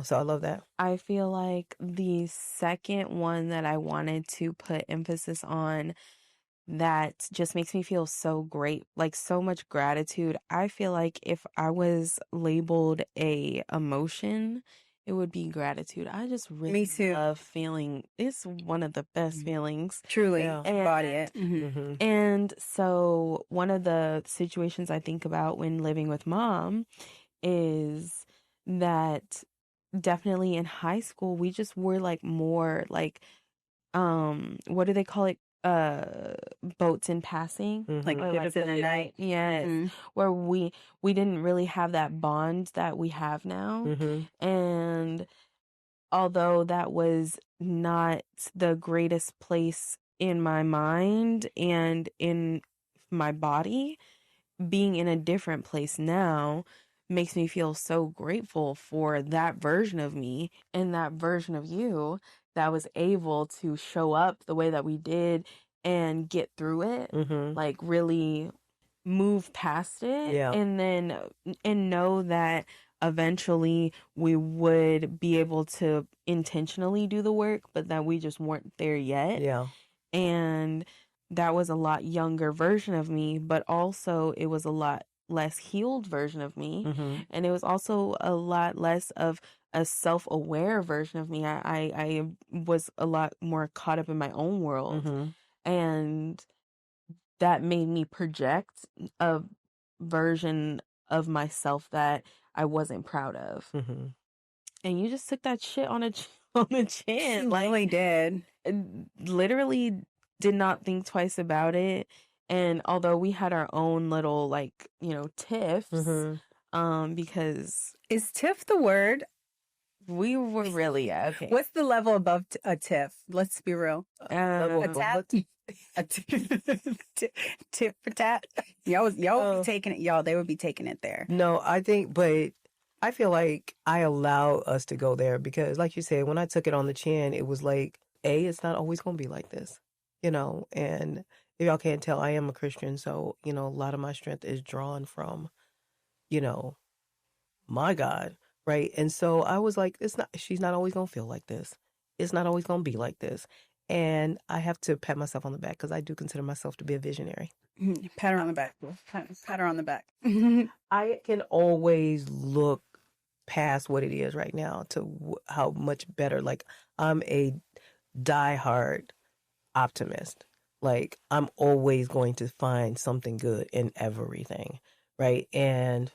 So I love that. I feel like the second one that I wanted to put emphasis on that just makes me feel so great, like so much gratitude. I feel like if I was labeled a emotion, it would be gratitude. I just really love feeling. It's one of the best feelings. Truly, embody it. And so one of the situations I think about when living with mom is that definitely in high school, we just were like more like, what do they call it? Boats in passing, like Pivots in the Night. Yes. Where we didn't really have that bond that we have now. And although that was not the greatest place in my mind and in my body, being in a different place now makes me feel so grateful for that version of me and that version of you that was able to show up the way that we did and get through it, like really move past it, and know that eventually we would be able to intentionally do the work, but that we just weren't there yet. And that was a lot younger version of me, but also it was a lot less healed version of me. And it was also a lot less of a self-aware version of me. I was a lot more caught up in my own world, and that made me project a version of myself that I wasn't proud of. And you just took that shit on on the chin. You really did. Literally did not think twice about it. And although we had our own little, like, you know, tiffs, because Is tiff the word? we were really, okay. What's the level above a tiff? Let's be real. A tap? A tip for tap? Y'all would be taking it. Y'all, they would be taking it there. No, I think, but I feel like I allow us to go there because, like you said, when I took it on the chin, it was like, it's not always going to be like this, you know, and if y'all can't tell, I am a Christian, so, you know, a lot of my strength is drawn from, you know, my God, right? And so I was like, she's not always going to feel like this. It's not always going to be like this. And I have to pat myself on the back because I do consider myself to be a visionary. Pat her on the back. Pat her on the back. I can always look past what it is right now to how much better. Like, I'm a diehard optimist. Like, I'm always going to find something good in everything, right? And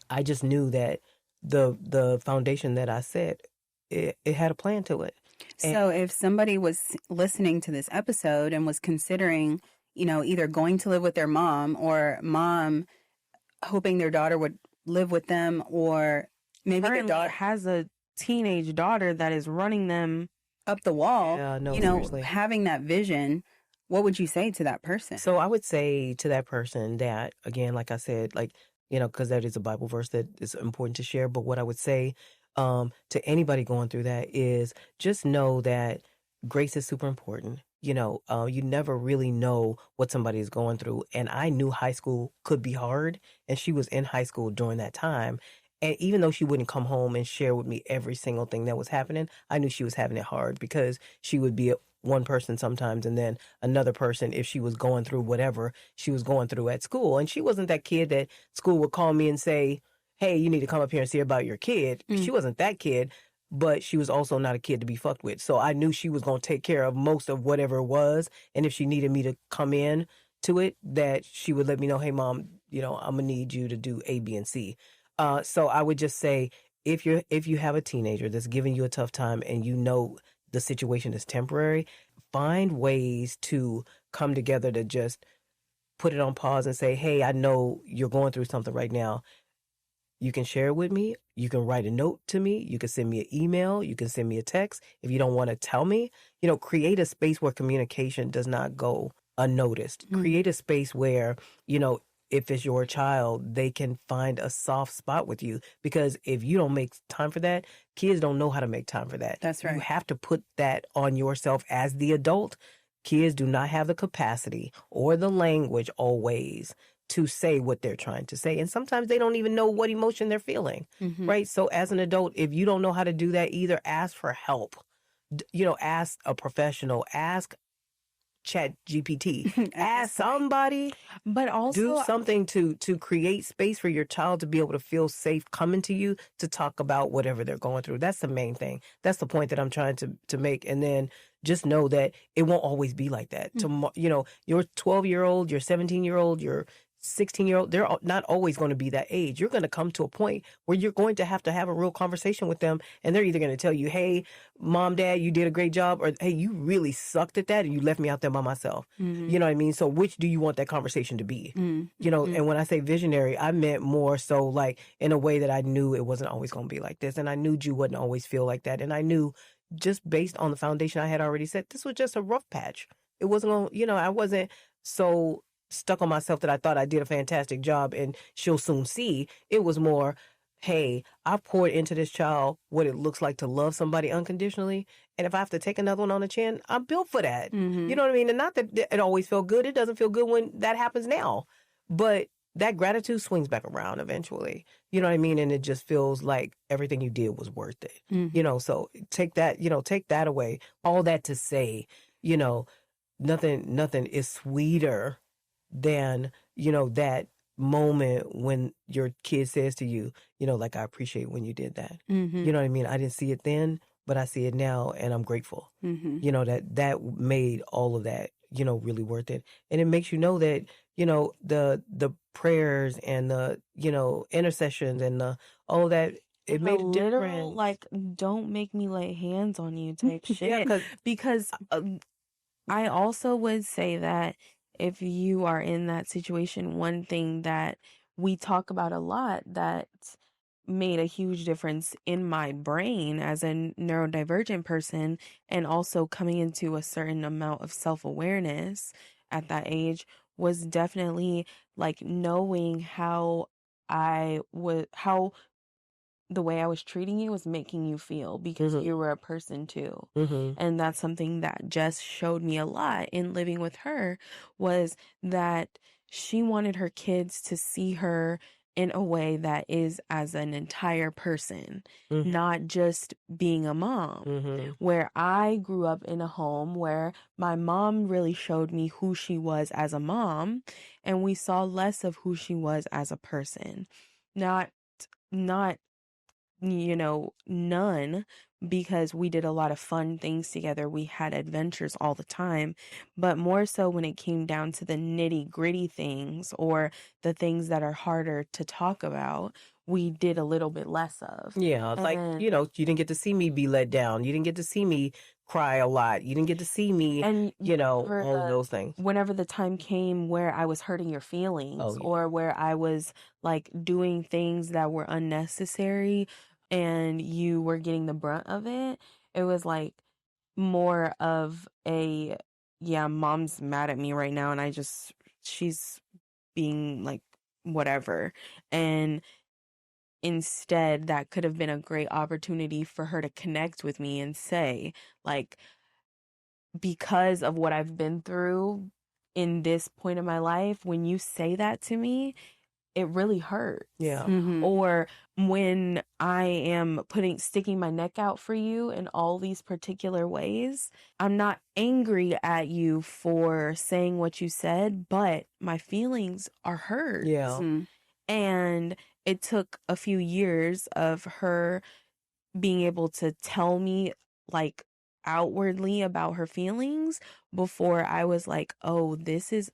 I just knew that the foundation that I set, it had a plan to it. So if somebody was listening to this episode and was considering, you know, either going to live with their mom or mom hoping their daughter would live with them, or maybe their daughter has a teenage daughter that is running them up the wall, you know, seriously. Having that vision, what would you say to that person? So I would say to that person that, again, like I said, like, you know, because that is a Bible verse that is important to share. But what I would say to anybody going through that is just know that grace is super important. You know, you never really know what somebody is going through. And I knew high school could be hard. And she was in high school during that time. And even though she wouldn't come home and share with me every single thing that was happening, I knew she was having it hard because she would be one person sometimes and then another person if she was going through whatever she was going through at school. And she wasn't that kid that school would call me and say, hey, you need to come up here and see about your kid. She wasn't that kid, but she was also not a kid to be fucked with. So I knew she was going to take care of most of whatever it was. And if she needed me to come in to it, that she would let me know, hey, Mom, you know, I'm going to need you to do A, B, and C. So I would just say, if you have a teenager that's giving you a tough time and you know the situation is temporary, find ways to come together to just put it on pause and say, hey, I know you're going through something right now. You can share it with me. You can write a note to me. You can send me an email. You can send me a text. If you don't want to tell me, you know, create a space where communication does not go unnoticed. Create a space where, you know, if it's your child, they can find a soft spot with you. Because if you don't make time for that, kids don't know how to make time for that. That's right. You have to put that on yourself as the adult. Kids do not have the capacity or the language always to say what they're trying to say. And sometimes they don't even know what emotion they're feeling, right? So as an adult, if you don't know how to do that, either ask for help, you know, ask a professional, ask Chat GPT, ask somebody, but also do something to create space for your child to be able to feel safe coming to you to talk about whatever they're going through. That's the main thing. That's the point that I'm trying to make. And then just know that it won't always be like that. You know, your 12-year-old, your 17-year-old, your 16-year-old, they're not always going to be that age. You're going to come to a point where you're going to have a real conversation with them. And they're either going to tell you, hey, Mom, Dad, you did a great job. Or, hey, you really sucked at that and you left me out there by myself. You know what I mean? So which do you want that conversation to be? You know, and when I say visionary, I meant more so like in a way that I knew it wasn't always going to be like this. And I knew Ju wouldn't always feel like that. And I knew just based on the foundation I had already set, this was just a rough patch. It wasn't going to, you know, I wasn't so stuck on myself that I thought I did a fantastic job and she'll soon see. It was more, hey, I poured into this child what it looks like to love somebody unconditionally. And if I have to take another one on the chin, I'm built for that. You know what I mean? And not that it always felt good. It doesn't feel good when that happens now. But that gratitude swings back around eventually. You know what I mean? And it just feels like everything you did was worth it. You know, so take that away. All that to say, you know, nothing is sweeter than, you know, that moment when your kid says to you, like, I appreciate when you did that. Mm-hmm. You know what I mean? I didn't see it then, but I see it now, and I'm grateful. Mm-hmm. That made all of that, really worth it. And it makes you know that, the prayers and the, intercessions and all that, it made a literal, difference. like, don't make me lay hands on you type shit. Yeah, because I also would say that if you are in that situation, one thing that we talk about a lot that made a huge difference in my brain as a neurodivergent person, and also coming into a certain amount of self-awareness at that age, was definitely like knowing how the way I was treating you was making you feel, because you were a person too. And that's something that Jess showed me a lot in living with her, was that she wanted her kids to see her in a way that is as an entire person, not just being a mom. Where I grew up in a home where my mom really showed me who she was as a mom, and we saw less of who she was as a person. Not none, because we did a lot of fun things together. We had adventures all the time, but more so when it came down to the nitty gritty things, or the things that are harder to talk about, we did a little bit less of. Yeah, like, you didn't get to see me be let down. You didn't get to see me cry a lot. You didn't get to see me, and all of those things. Whenever the time came where I was hurting your feelings, or where I was like doing things that were unnecessary and you were getting the brunt of it, it was like more of a, yeah, mom's mad at me right now, and she's being like whatever. And instead, that could have been a great opportunity for her to connect with me and say, like, because of what I've been through in this point of my life, when you say that to me, it really hurts. Yeah. Or when I am sticking my neck out for you in all these particular ways, I'm not angry at you for saying what you said, but my feelings are hurt. Yeah. And it took a few years of her being able to tell me, like, outwardly about her feelings before I was like, oh, this is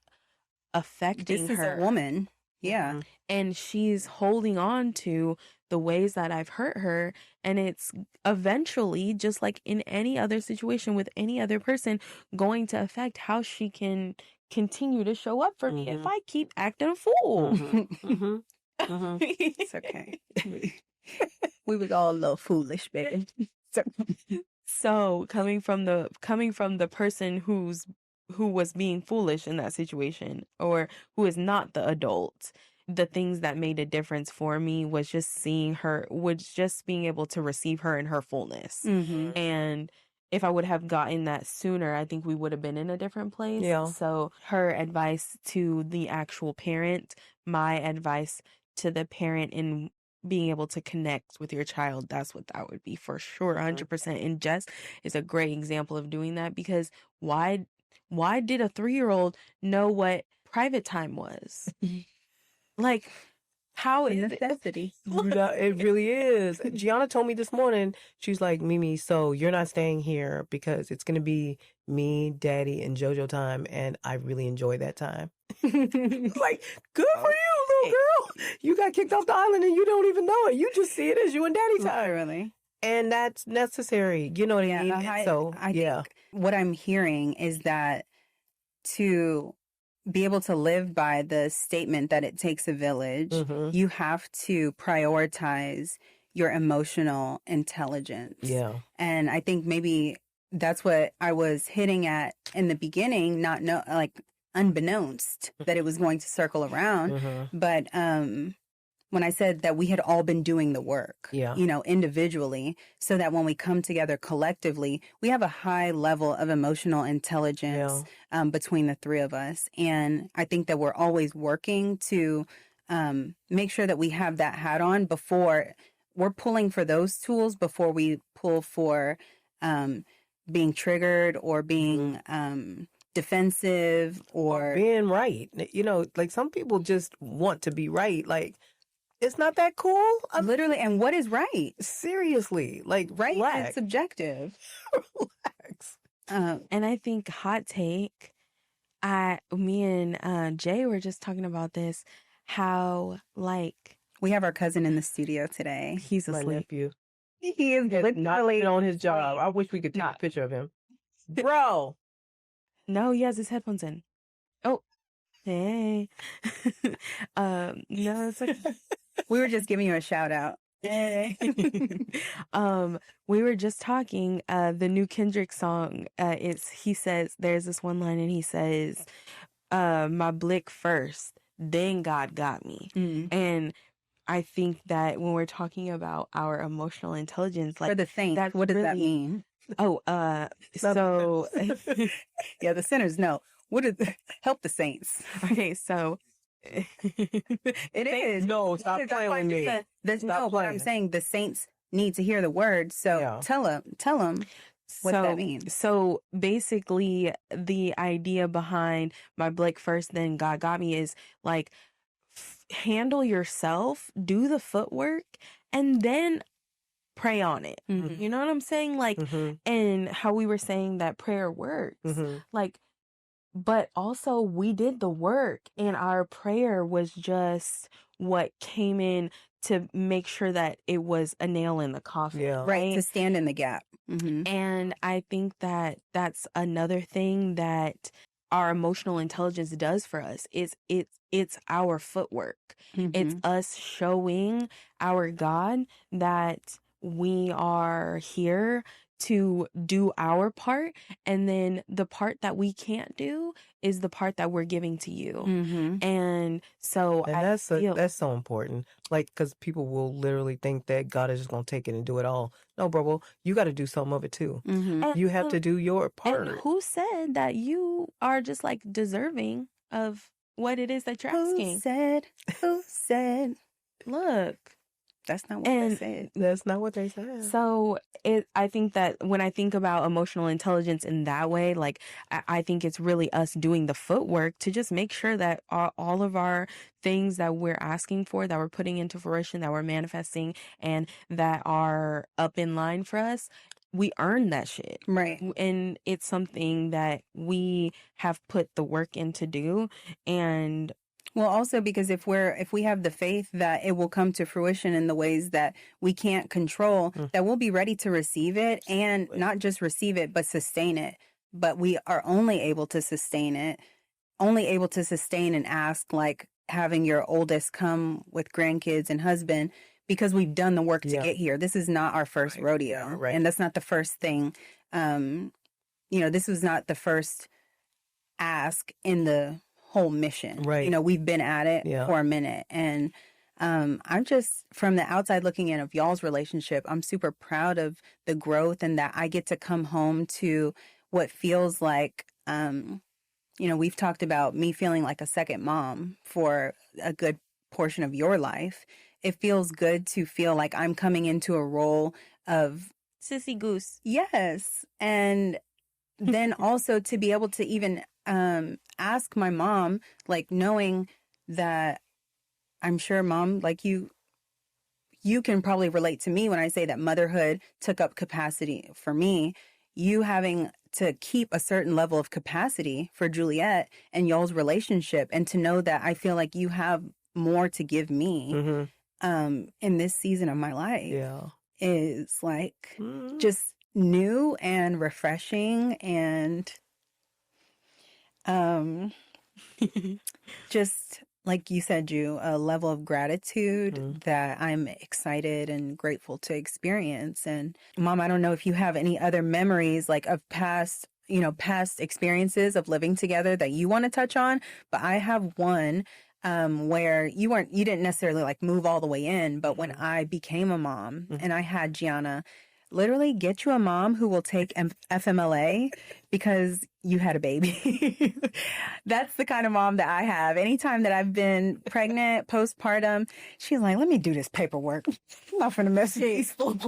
affecting This is her. a woman. Yeah. And she's holding on to the ways that I've hurt her. And it's eventually, just like in any other situation with any other person, going to affect how she can continue to show up for me if I keep acting a fool. It's okay. We was all a little foolish, baby. So coming from the person who was being foolish in that situation, or who is not the adult, the things that made a difference for me was just being able to receive her in her fullness. And if I would have gotten that sooner, I think we would have been in a different place. Yeah. So her advice to the actual parent, my advice to the parent in being able to connect with your child, that's what that would be for sure, 100%. And Jess is a great example of doing that, because why did a 3-year-old know what private time was? Like, how is necessity? It really is. Gianna told me this morning, she's like, Mimi, so you're not staying here because it's going to be me, Daddy, and JoJo time, and I really enjoy that time. Like, good for you, little girl. You got kicked off the island and you don't even know it. You just see it as you and Daddy time. Really? And that's necessary. You know what I mean? I think what I'm hearing is that to be able to live by the statement that it takes a village, you have to prioritize your emotional intelligence. Yeah. And I think maybe that's what I was hitting at in the beginning, unbeknownst that it was going to circle around. But when I said that we had all been doing the work, individually, so that when we come together collectively, we have a high level of emotional intelligence between the three of us. And I think that we're always working to make sure that we have that hat on before we're pulling for those tools, before we pull for being triggered or being defensive or being right. You know, like some people just want to be right. Like, it's not that cool. literally. And what is right? Seriously, like, Right is relax. subjective. Relax. And I think hot take, me and Jay were just talking about this, how like We have our cousin in the studio today. he's My asleep. nephew. He is Not literally on his job. I wish we could take a picture of him. Bro. No, he has his headphones in. Oh, hey. No, it's okay. We were just giving you a shout out. Yay. We were just talking, the new Kendrick song, he says, there's this one line and he says, my blick first, then God got me. And I think that when we're talking about our emotional intelligence, like For the saints, that's what does that really- mean? Oh, so Yeah, the sinners know. What is help the saints? okay, so It is. No, stop That's playing why with me. No, but I'm saying the saints need to hear the word. So Yeah. tell them what that means. So basically, the idea behind my blick first, then God got me is like handle yourself, do the footwork, and then pray on it. Mhm. You know what I'm saying? Like, and how we were saying that prayer works. Like, but also we did the work, and our prayer was just what came in to make sure that it was a nail in the coffin. Yeah. Right, to stand in the gap. And I think that that's another thing that our emotional intelligence does for us is it's our footwork. It's us showing our God that we are here to do our part, and then the part that we can't do is the part that we're giving to you. And so And that's so important. Like, because people will literally think that God is just going to take it and do it all. No, bro, well, you got to do some of it too. You have to do your part. And who said that you are just like deserving of what it is that you're asking? Who said? Look. That's not what they said. That's not what they said. So I think that when I think about emotional intelligence in that way, like I think it's really us doing the footwork to just make sure that all of our things that we're asking for, that we're putting into fruition, that we're manifesting, and that are up in line for us, we earn that shit. Right. And it's something that we have put the work in to do. And well, also because if we have the faith that it will come to fruition in the ways that we can't control, that we'll be ready to receive it, and not just receive it, but sustain it. But we are only able to sustain and ask, like having your oldest come with grandkids and husband, because we've done the work to get here. This is not our first rodeo. Right. And that's not the first thing. This was not the first ask in the whole mission. Right. We've been at it for a minute, and I'm just, from the outside looking in of y'all's relationship, I'm super proud of the growth, and that I get to come home to what feels like we've talked about me feeling like a second mom for a good portion of your life. It feels good to feel like I'm coming into a role of sissy goose. Yes. And then also to be able to even ask my mom, like knowing that I'm sure mom, like you can probably relate to me when I say that motherhood took up capacity for me, you having to keep a certain level of capacity for Juliet and y'all's relationship, and to know that I feel like you have more to give me in this season of my life is like just new and refreshing, and just like you said, Ju, a level of gratitude that I'm excited and grateful to experience. And Mom, I don't know if you have any other memories like of past experiences of living together that you want to touch on, but I have one where you didn't necessarily like move all the way in, but when I became a mom and I had Gianna, literally get you a mom who will take FMLA because you had a baby. That's the kind of mom that I have. Anytime that I've been pregnant, postpartum, she's like, let me do this paperwork. I'm not going to mess with these fools.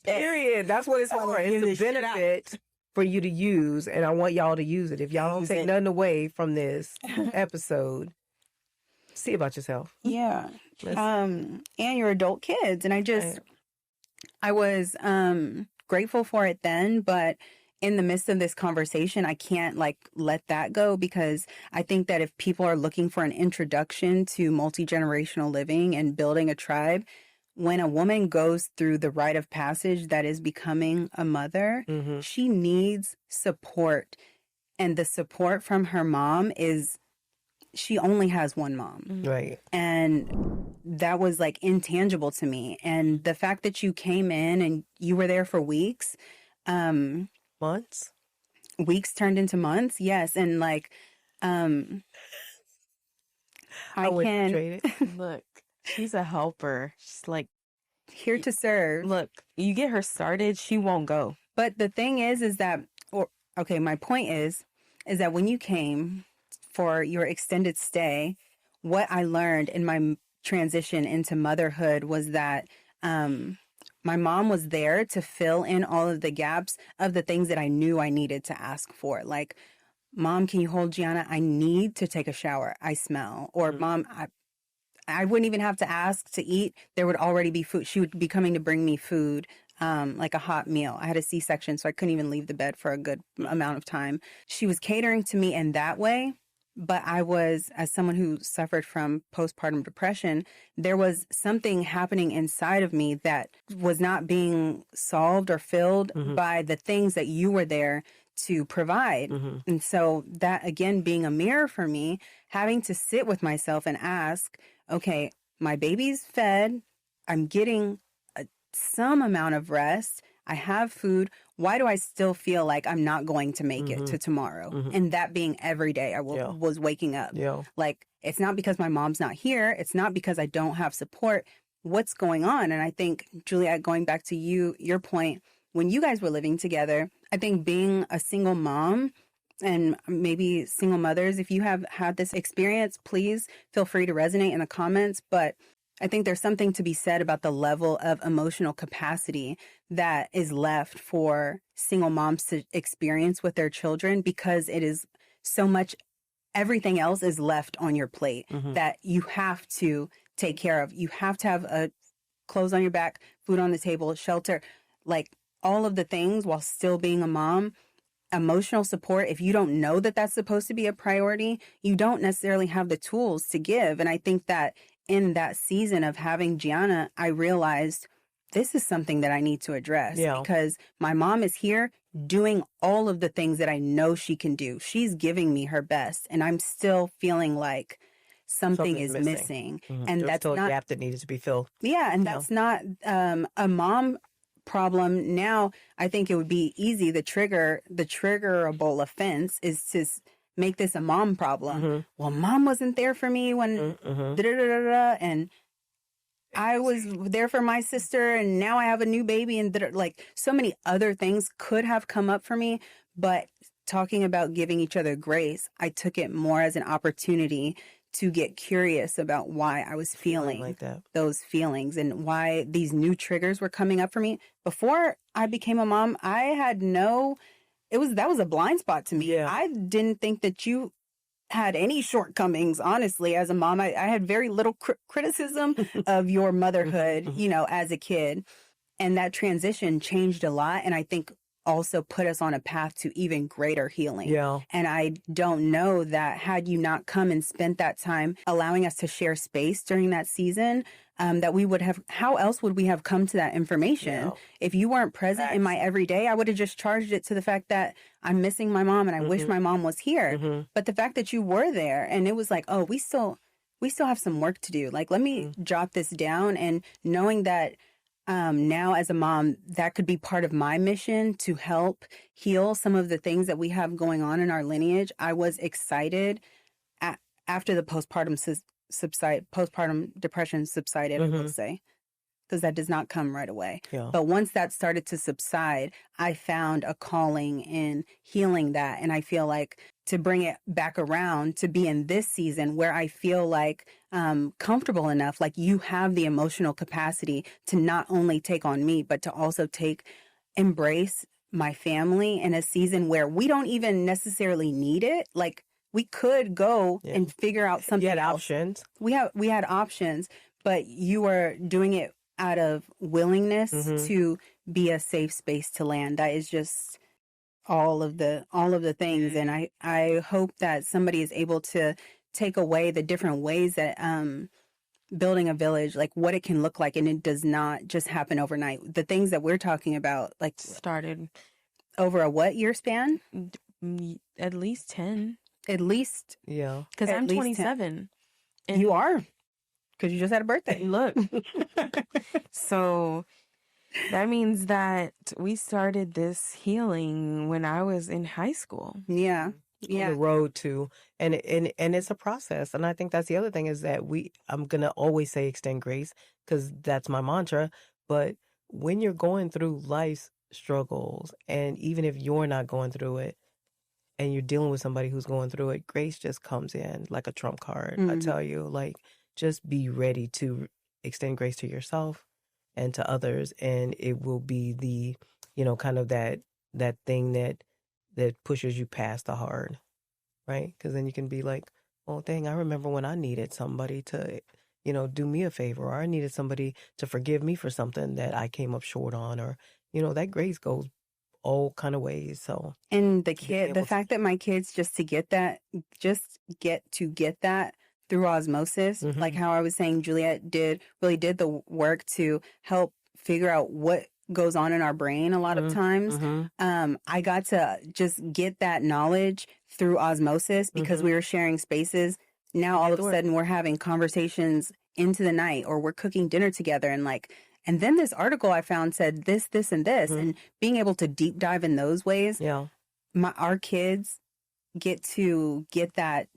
Period. That's what it's for. It's a benefit for you to use, and I want y'all to use it. If y'all don't Use take it. nothing away from this episode, see about yourself. Yeah. And your adult kids. And I was grateful for it then, but in the midst of this conversation, I can't like let that go, because I think that if people are looking for an introduction to multi-generational living and building a tribe, when a woman goes through the rite of passage that is becoming a mother, she needs support. And the support from her mom is, she only has one mom. Right. And that was like intangible to me. And the fact that you came in and you were there for weeks, Months? weeks turned into months. Yes. And like, I wouldn't can, trade it. Look, she's a helper. She's like, here to serve. look, you get her started, she won't go. But the thing is that, okay, my point is that when you came for your extended stay, what I learned in my transition into motherhood was that my mom was there to fill in all of the gaps of the things that I knew I needed to ask for. Like, Mom, can you hold Gianna? I need to take a shower. I smell. Or Mom, I wouldn't even have to ask to eat. There would already be food. She would be coming to bring me food, like a hot meal. I had a C-section, so I couldn't even leave the bed for a good amount of time. She was catering to me in that way. But I was, as someone who suffered from postpartum depression, there was something happening inside of me that was not being solved or filled by the things that you were there to provide. And so that, again, being a mirror for me, having to sit with myself and ask, okay, my baby's fed, I'm getting some amount of rest, I have food. Why do I still feel like I'm not going to make it to tomorrow? And that being every day I was waking up. Like, it's not because my mom's not here. It's not because I don't have support. What's going on? And I think, Juliet, going back to your point, when you guys were living together, I think being a single mom, and maybe single mothers, if you have had this experience, please feel free to resonate in the comments. But I think there's something to be said about the level of emotional capacity that is left for single moms to experience with their children, because it is so much, everything else is left on your plate that you have to take care of. You have to have clothes on your back, food on the table, shelter, like all of the things while still being a mom. Emotional support, if you don't know that that's supposed to be a priority, you don't necessarily have the tools to give. And I think that in that season of having Gianna, I realized this is something that I need to address, because my mom is here doing all of the things that I know she can do. She's giving me her best, and I'm still feeling like something is missing. And There's that's still not a gap that needed to be filled. Yeah, and that's not a mom problem. Now, I think it would be easy. The triggerable offense is to make this a mom problem. Well, mom wasn't there for me when and I was there for my sister, and now I have a new baby, and like so many other things could have come up for me. But talking about giving each other grace, I took it more as an opportunity to get curious about why I was feeling like that. Those feelings and why these new triggers were coming up for me. Before I became a mom, I had that was a blind spot to me. I didn't think that you had any shortcomings, honestly, as a mom. I had very little criticism of your motherhood, as a kid. And that transition changed a lot. And I think also put us on a path to even greater healing. And I don't know that had you not come and spent that time allowing us to share space during that season, that we would have, how else would we have come to that information? If you weren't present in my everyday, I would have just charged it to the fact that I'm missing my mom and I wish my mom was here. But the fact that you were there, and it was like, oh, we still have some work to do. Like, let me jot this down, and knowing that now as a mom, that could be part of my mission to help heal some of the things that we have going on in our lineage. I was excited after the postpartum depression subsided, I will say, because that does not come right away. But once that started to subside, I found a calling in healing that. And I feel like to bring it back around to be in this season where I feel like comfortable enough, like you have the emotional capacity to not only take on me, but to also embrace my family in a season where we don't even necessarily need it. Like, we could go and figure out something You had else. options. We had options, but you were doing it out of willingness to be a safe space to land. That is just all of the things. And I hope that somebody is able to take away the different ways that building a village, like what it can look like, and it does not just happen overnight. The things that we're talking about, like, Started over a what year span? at least 10. At least, Yeah. Because at I'm least 27. And you are, because you just had a birthday. look, so that means that we started this healing when I was in high school. Yeah. On Yeah. the road to, and it's a process. And I think that's the other thing is that I'm going to always say extend grace because that's my mantra. But when you're going through life's struggles, and even if you're not going through it and you're dealing with somebody who's going through it, grace just comes in like a trump card. I tell you, like, just be ready to extend grace to yourself and to others. And it will be the, kind of that thing that pushes you past the hard, right? Because then you can be like, oh, dang, I remember when I needed somebody to, do me a favor, or I needed somebody to forgive me for something that I came up short on, or, that grace goes all kind of ways. So, And the fact that my kids just get that through osmosis, like how I was saying, Juliet really did the work to help figure out what goes on in our brain a lot of times. I got to just get that knowledge through osmosis because we were sharing spaces. Now all of a sudden we're having conversations into the night, or we're cooking dinner together, and then this article I found said this, and this, and being able to deep dive in those ways. Yeah. Our kids get to get that,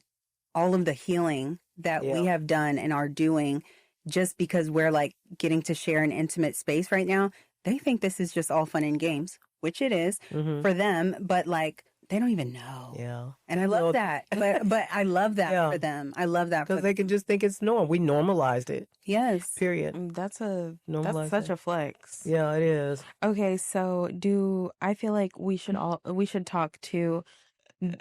all of the healing that we have done and are doing, just because we're like getting to share an intimate space right now. They think this is just all fun and games, which it is for them, but like they don't even know. Yeah. And I love that. But I love that for them. I love that because they can just think it's normal. We normalized it. Yes. Period. That's Normalized such it. a flex. Yeah, it is. Okay, so I feel like we should talk to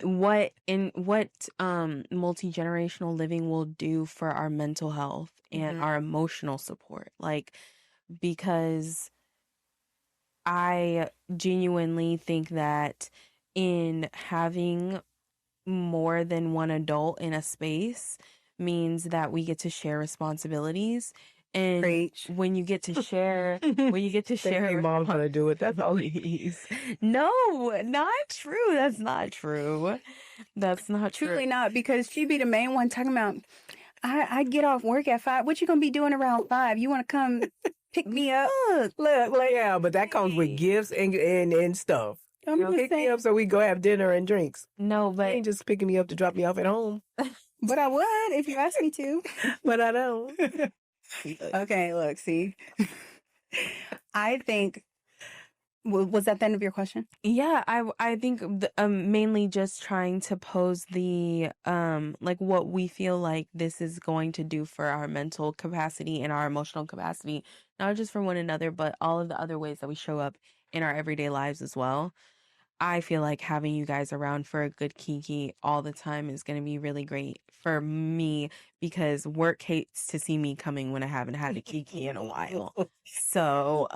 what multi-generational living will do for our mental health and our emotional support. Like, because I genuinely think that in having more than one adult in a space means that we get to share responsibilities. And Preach. when you get to share, Mom's gonna do it. That's all. No, not true. That's not true. That's not true. Truly not, because she be the main one talking about, I get off work at 5. What you gonna be doing around 5? You want to come pick me up? Look, yeah, but that comes with gifts and stuff. I'm just Pick me saying. up so we go have dinner and drinks. No, You but ain't just picking me up to drop me off at home. But I would if you asked me to. But I don't. Okay, look, see. I think, was that the end of your question? yeah, I think mainly just trying to pose the like what we feel like this is going to do for our mental capacity and our emotional capacity, not just for one another, but all of the other ways that we show up in our everyday lives as well. I feel like having you guys around for a good kiki all the time is going to be really great for me, because work hates to see me coming when I haven't had a kiki in a while. So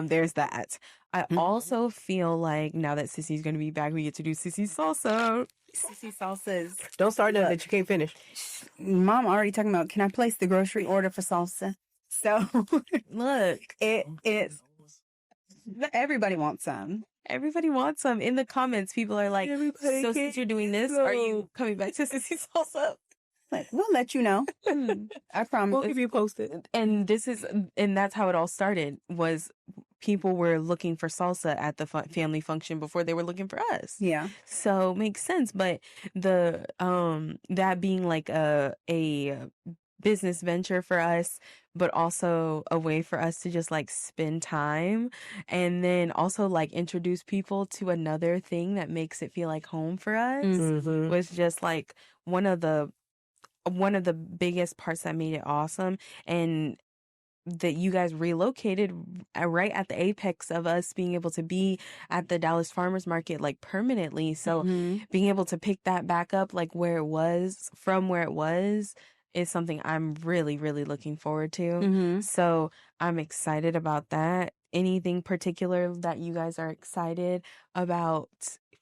there's that. I also feel like now that Sissy's going to be back, we get to do Sissy salsa. Sissy salsas. Don't start nothing that you can't finish. Mom already talking about, can I place the grocery order for salsa? So Look, it's everybody wants some. everybody wants some. In the comments, people are like, Everybody so can't since you're doing this, are you coming back to Sissy salsa? Like, we'll let you know. I promise. We'll keep you posted. And that's how it all started, was people were looking for salsa at the family function before they were looking for us. Yeah. So makes sense. But the that being like a business venture for us, but also a way for us to just like spend time, and then also like introduce people to another thing that makes it feel like home for us, was just like one of the biggest parts that made it awesome. And that you guys relocated right at the apex of us being able to be at the Dallas Farmers Market like permanently. So being able to pick that back up like where it was is something I'm really, really looking forward to. So I'm excited about that. Anything particular that you guys are excited about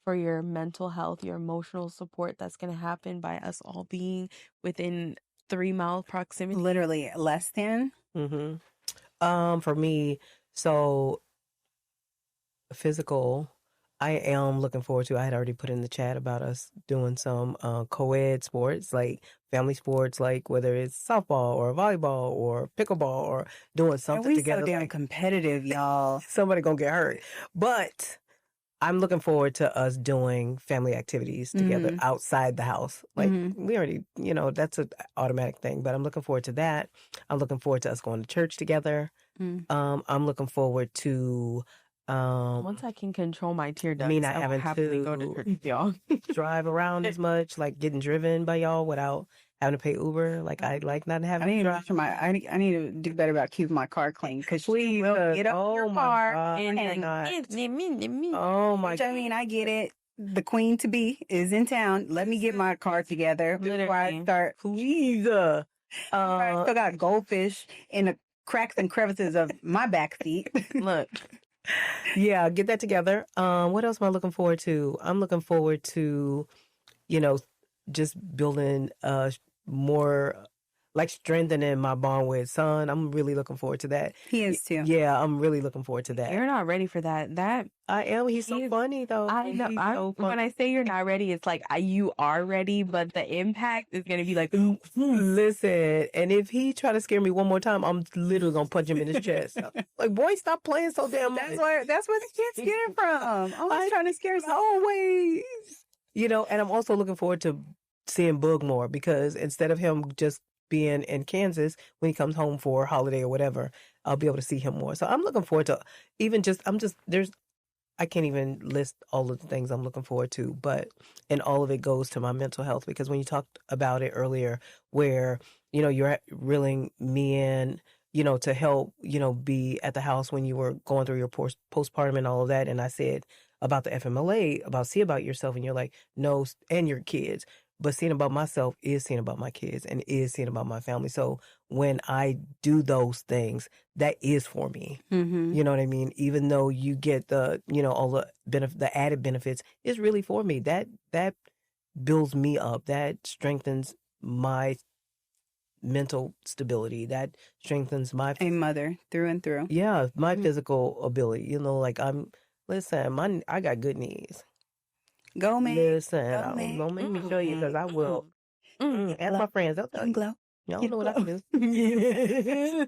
for your mental health, your emotional support that's going to happen by us all being within 3-mile proximity? Literally less than. For me, so physical, I am looking forward to. I had already put in the chat about us doing some co-ed sports, like family sports, like whether it's softball or volleyball or pickleball or doing something We together. so damn like, competitive, y'all. somebody gonna get hurt, but I'm looking forward to us doing family activities together outside the house. Like we already, that's an automatic thing, but I'm looking forward to that. I'm looking forward to us going to church together. I'm looking forward to once I can control my tear ducts, me not I will having happily go to to church with y'all. drive around as much, like getting driven by y'all without having to pay Uber. Like I like not I having need to to drive. make sure I need to do better about keeping my car clean because she will get up in your my car God, and oh my which, I mean, I get it. The queen to be is in town. Let me get my car together before I start. please. I still got goldfish in the cracks and crevices of my back seat. Look, Yeah, get that together. What else am I looking forward to? I'm looking forward to, just building more, like strengthening my bond with son. I'm really looking forward to that. He is too. Yeah, I'm really looking forward to that. you're not ready for that. I am. He's so funny though. I know. He's so funny. When I say you're not ready, it's like you are ready, but the impact is gonna be like, listen. And if he try to scare me one more time, I'm literally gonna punch him in his chest. Like, boy, stop playing so damn much. That's where the kids get it from. Always trying to scare us. Always. And I'm also looking forward to seeing Boog more because instead of him just being in Kansas when he comes home for a holiday or whatever, I'll be able to see him more. So I'm looking forward to I can't even list all of the things I'm looking forward to, and all of it goes to my mental health because when you talked about it earlier where, you're reeling me in, to help, be at the house when you were going through your postpartum and all of that. And I said about the FMLA, about see about yourself. And you're like, no, and your kids. But seeing about myself is seeing about my kids and is seeing about my family. So when I do those things, that is for me. You know what I mean? Even though you get the, all the added benefits, it's really for me. That builds me up. That strengthens my mental stability. That strengthens my A mother through and through. Yeah, my physical ability. Like I got good knees. Go, man. Listen, don't make me show you because I will. Ask my friends. They'll tell you. Glow. Y'all know what I can do.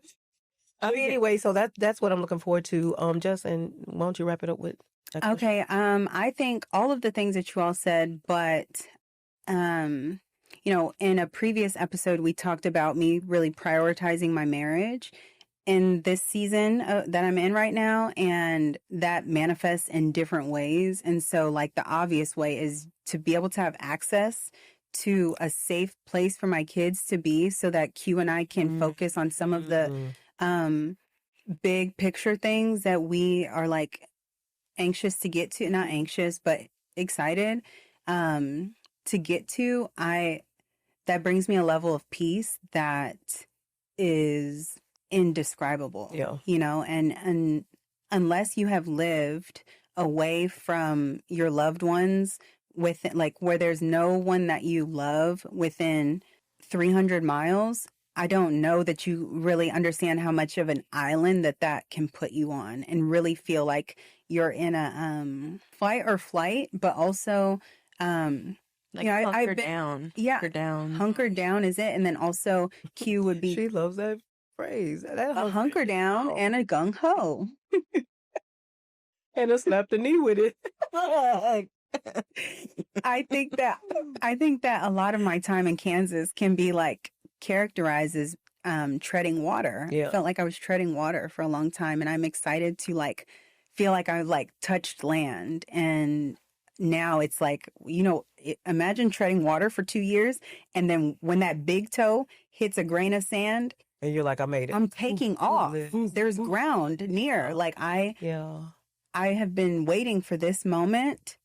Anyway, so that's what I'm looking forward to. Justin, why don't you wrap it up with? Okay. I think all of the things that you all said, but in a previous episode, we talked about me really prioritizing my marriage in this season that I'm in right now, and that manifests in different ways. And so, like, the obvious way is to be able to have access to a safe place for my kids to be so that Q and I can focus on some of the big picture things that we are like anxious to get to, not anxious, but excited to get to. That brings me a level of peace that is indescribable. And unless you have lived away from your loved ones where there's no one that you love within 300 miles, I don't know that you really understand how much of an island that can put you on and really feel like you're in a fight or flight, but also hunker down. Yeah, hunker down. Hunker down is it, and then also Q would be she loves that phrase. A hunker down and a gung ho, and a slap the knee with it. I think that a lot of my time in Kansas can be like characterized as treading water. Yeah. I felt like I was treading water for a long time, and I'm excited to like feel like I've like touched land. And now it's like, imagine treading water for 2 years, and then when that big toe hits a grain of sand, And you're like, I made it. I'm taking off. There's ground near. Like I have been waiting for this moment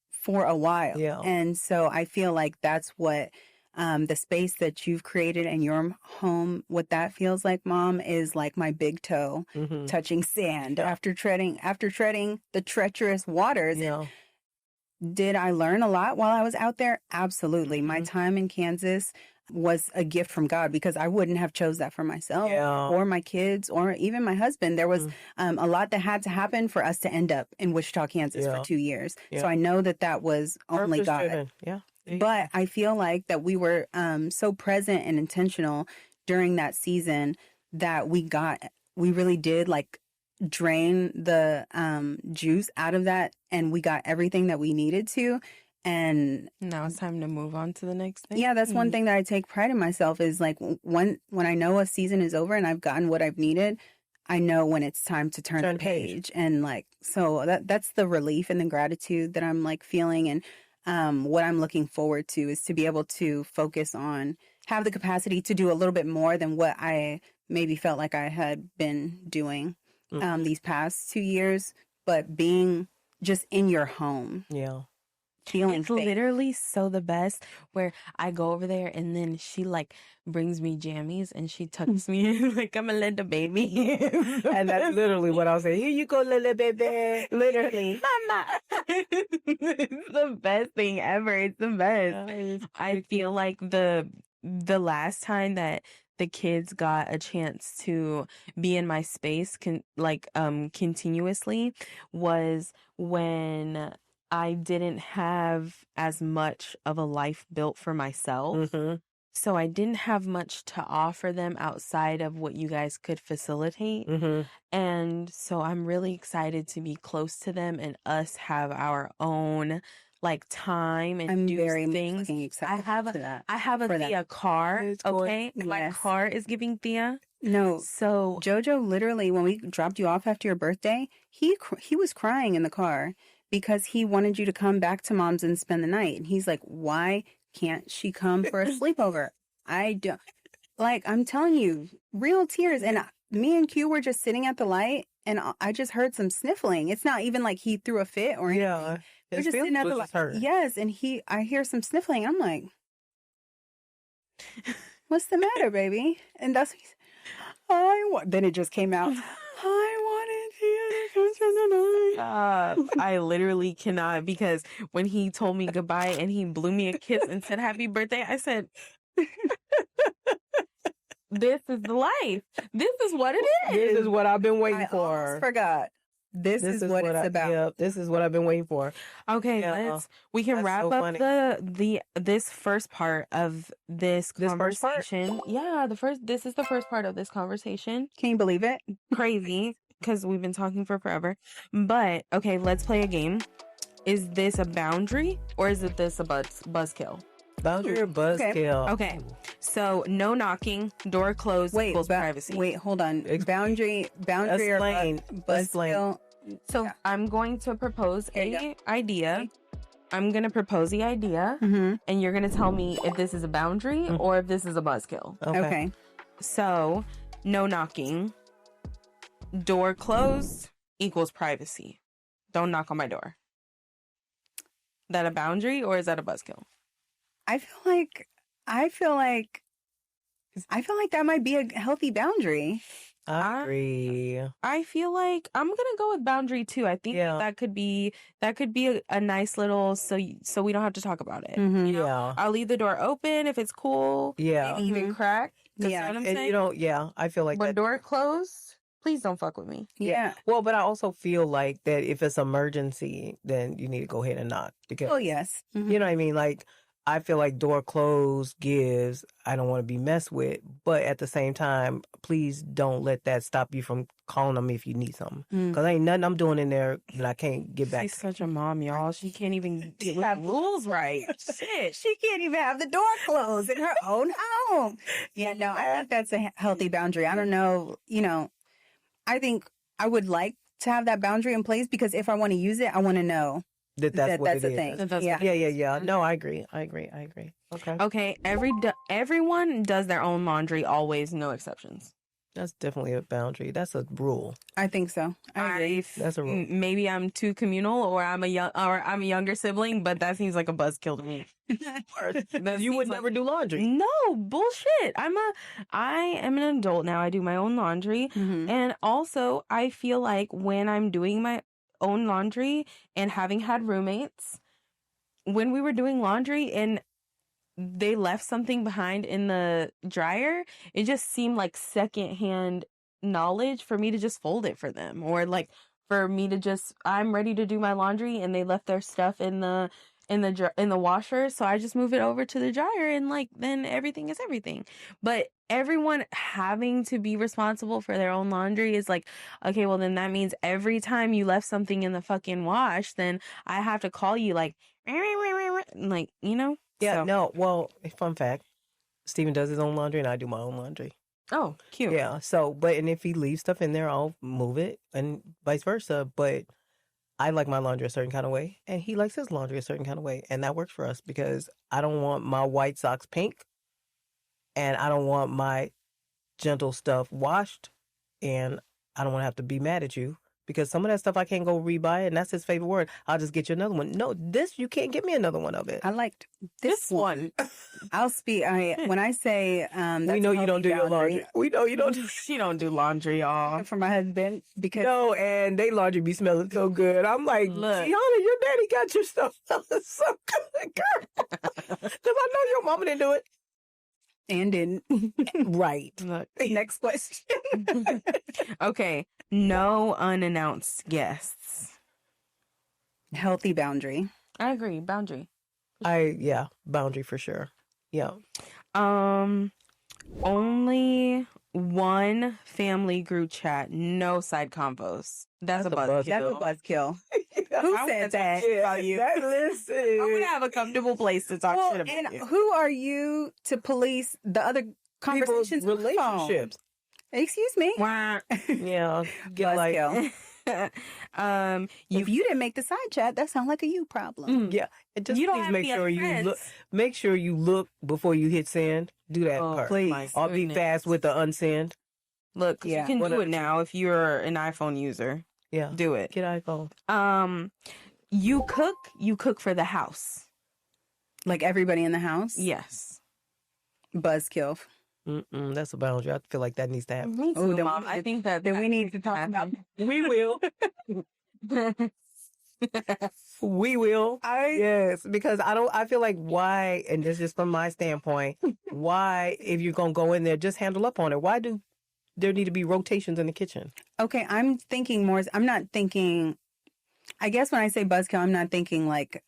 for a while. Yeah. And so I feel like that's what the space that you've created in your home, what that feels like, Mom, is like my big toe touching sand after treading the treacherous waters. Yeah. Did I learn a lot while I was out there? Absolutely. My time in Kansas was a gift from God because I wouldn't have chose that for myself or my kids or even my husband. There was a lot that had to happen for us to end up in Wichita, Kansas for 2 years. So I know that was only God. Driven. Yeah. But I feel like that we were so present and intentional during that season that we really did like drain the juice out of that, and we got everything that we needed to. And now it's time to move on to the next thing. Yeah, that's one thing that I take pride in myself is like when I know a season is over and I've gotten what I've needed, I know when it's time to turn the page. And like, so that's the relief and the gratitude that I'm like feeling. And what I'm looking forward to is to be able to focus on, have the capacity to do a little bit more than what I maybe felt like I had been doing these past 2 years, but being just in your home. Yeah. Feeling it's literally so the best where I go over there and then she like brings me jammies and she tucks me in like I'm a little baby. And that's literally what I'll say. Here you go, little baby. Literally. Mama. It's the best thing ever. It's the best. I feel like the last time that the kids got a chance to be in my space continuously was when I didn't have as much of a life built for myself. So I didn't have much to offer them outside of what you guys could facilitate. And so I'm really excited to be close to them and us have our own like time and do things. Excited I have a Thea car. Okay. Yes. My car is giving Thea. No. So Jojo, literally, when we dropped you off after your birthday, he was crying in the car because he wanted you to come back to Mom's and spend the night. And he's like, why can't she come for a sleepover? I don't, like, I'm telling you, real tears. And me and Q were just sitting at the light and I just heard some sniffling. It's not even like he threw a fit or anything. Yeah. We're just sitting at the light. Yes. And I hear some sniffling. I'm like, what's the matter, baby? And that's what then it just came out. I literally cannot, because when he told me goodbye and he blew me a kiss and said happy birthday, I said, this is the life. This is what it is. This is what I've been waiting for. I forgot. This is what it's about. Yep, this is what I've been waiting for. Okay, we can wrap up this first part of this conversation. Yeah, this is the first part of this conversation. Can you believe it? Crazy, because we've been talking for forever. But okay, let's play a game. Is this a boundary or is this a buzzkill? Boundary or buzzkill? Okay. So no knocking, door closed, equals privacy. Wait, hold on. Boundary or buzzkill. So yeah. I'm going to propose an idea. I'm going to propose the idea, and you're going to tell me if this is a boundary or if this is a buzzkill. Okay. So no knocking, door closed equals privacy. Don't knock on my door. That a boundary or is that a buzzkill? I feel like that might be a healthy boundary. I agree. I feel like I'm gonna go with boundary too. I think that could be a nice little so we don't have to talk about it. You know? Yeah, I'll leave the door open if it's cool. Yeah, maybe even crack. Yeah, you know what I'm saying? You know, I feel like when door closed, please don't fuck with me. Yeah. Well, but I also feel like that if it's emergency, then you need to go ahead and knock because. Oh yes. You know what I mean, like. I feel like door closed gives, I don't want to be messed with, but at the same time, please don't let that stop you from calling them if you need something. Because ain't nothing I'm doing in there that I can't get back. She's such a mom, y'all. She can't even have rules right. Shit, she can't even have the door closed in her own home. Yeah, no, I think that's a healthy boundary. I don't know, I think I would like to have that boundary in place because if I want to use it, I want to know. that's what that's it a is. thing. That's Yeah. Yeah. No, I agree. Okay. Okay, everyone does their own laundry always, no exceptions. That's definitely a boundary. That's a rule. I think so. I agree. That's a rule. Maybe I'm too communal, or I'm a younger sibling, but that seems like a buzzkill to me. You would never do laundry. No, bullshit. I am an adult now. I do my own laundry. Mhm. And also I feel like when I'm doing my own laundry and having had roommates, when we were doing laundry and they left something behind in the dryer, it just seemed like secondhand knowledge for me to just fold it for them, or like for me to just, I'm ready to do my laundry and they left their stuff in the washer, so I just move it over to the dryer and like then everything is everything. But everyone having to be responsible for their own laundry is like, okay, well then that means every time you left something in the fucking wash, then I have to call you like you know. Yeah, So. no. Well, fun fact: Steven does his own laundry, and I do my own laundry. Oh, cute. Yeah. So, and if he leaves stuff in there, I'll move it, and vice versa. But I like my laundry a certain kind of way, and he likes his laundry a certain kind of way, and that works for us because I don't want my white socks pink, and I don't want my gentle stuff washed, and I don't want to have to be mad at you. Because some of that stuff I can't go rebuy, and that's his favorite word. I'll just get you another one. No, you can't get me another one of it. I liked this one. I'll speak. When I say we know you don't do your laundry. We know you don't. She don't do laundry, y'all. For my husband, because No, and they laundry be smelling so good. I'm like, Look. Tiana, your daddy got your stuff smelling so good, girl. Because I know your mama didn't do it. and didn't. Right. Look. Next question. Okay, no unannounced guests. Healthy boundary. I agree. Boundary. Boundary for sure. Yeah. Only one family group chat, no side convos. That's a buzz. That's a buzzkill. Who said that about you? Listen. I'm gonna have a comfortable place to talk shit about and you. who are you to police the other People's conversations on the phone? relationships. Excuse me. Yeah. Get like, Buzzkill. You If you didn't make the side chat, that sounds like a you problem. yeah. And just You don't please have make any sure other you friends. look. Make sure you look before you hit send. Do that Oh, part. please. my I'll be goodness. fast with the unsend. Look, Yeah. you can What do a- it now if you're an iPhone user. Yeah. Do it. Get iPhone. You cook for the house. Like everybody in the house. Yes. Buzzkill. That's a boundary. I feel like that needs to happen. Me Oh, too, then Mom. we I need- think that Then we need to talk about. We will. We will. Yes, because I feel like why, and this is from my standpoint, why, if you're going to go in there, just handle up on it. Why do there need to be rotations in the kitchen? Okay, I'm thinking more. I'm not thinking. I guess when I say buzzkill, I'm not thinking like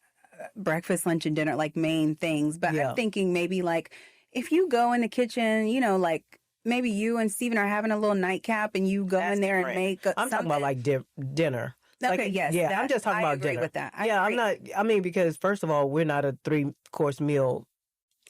breakfast, lunch, and dinner, like main things. But Yeah. I'm thinking maybe like if you go in the kitchen, like maybe you and Steven are having a little nightcap, and you go That's in there different. and make. I'm talking about like dinner. Okay, Like, yes. Yeah, I'm just talking I about agree dinner. with that. I Yeah, I'm agree. not. I mean, because first of all, we're not a 3-course meal.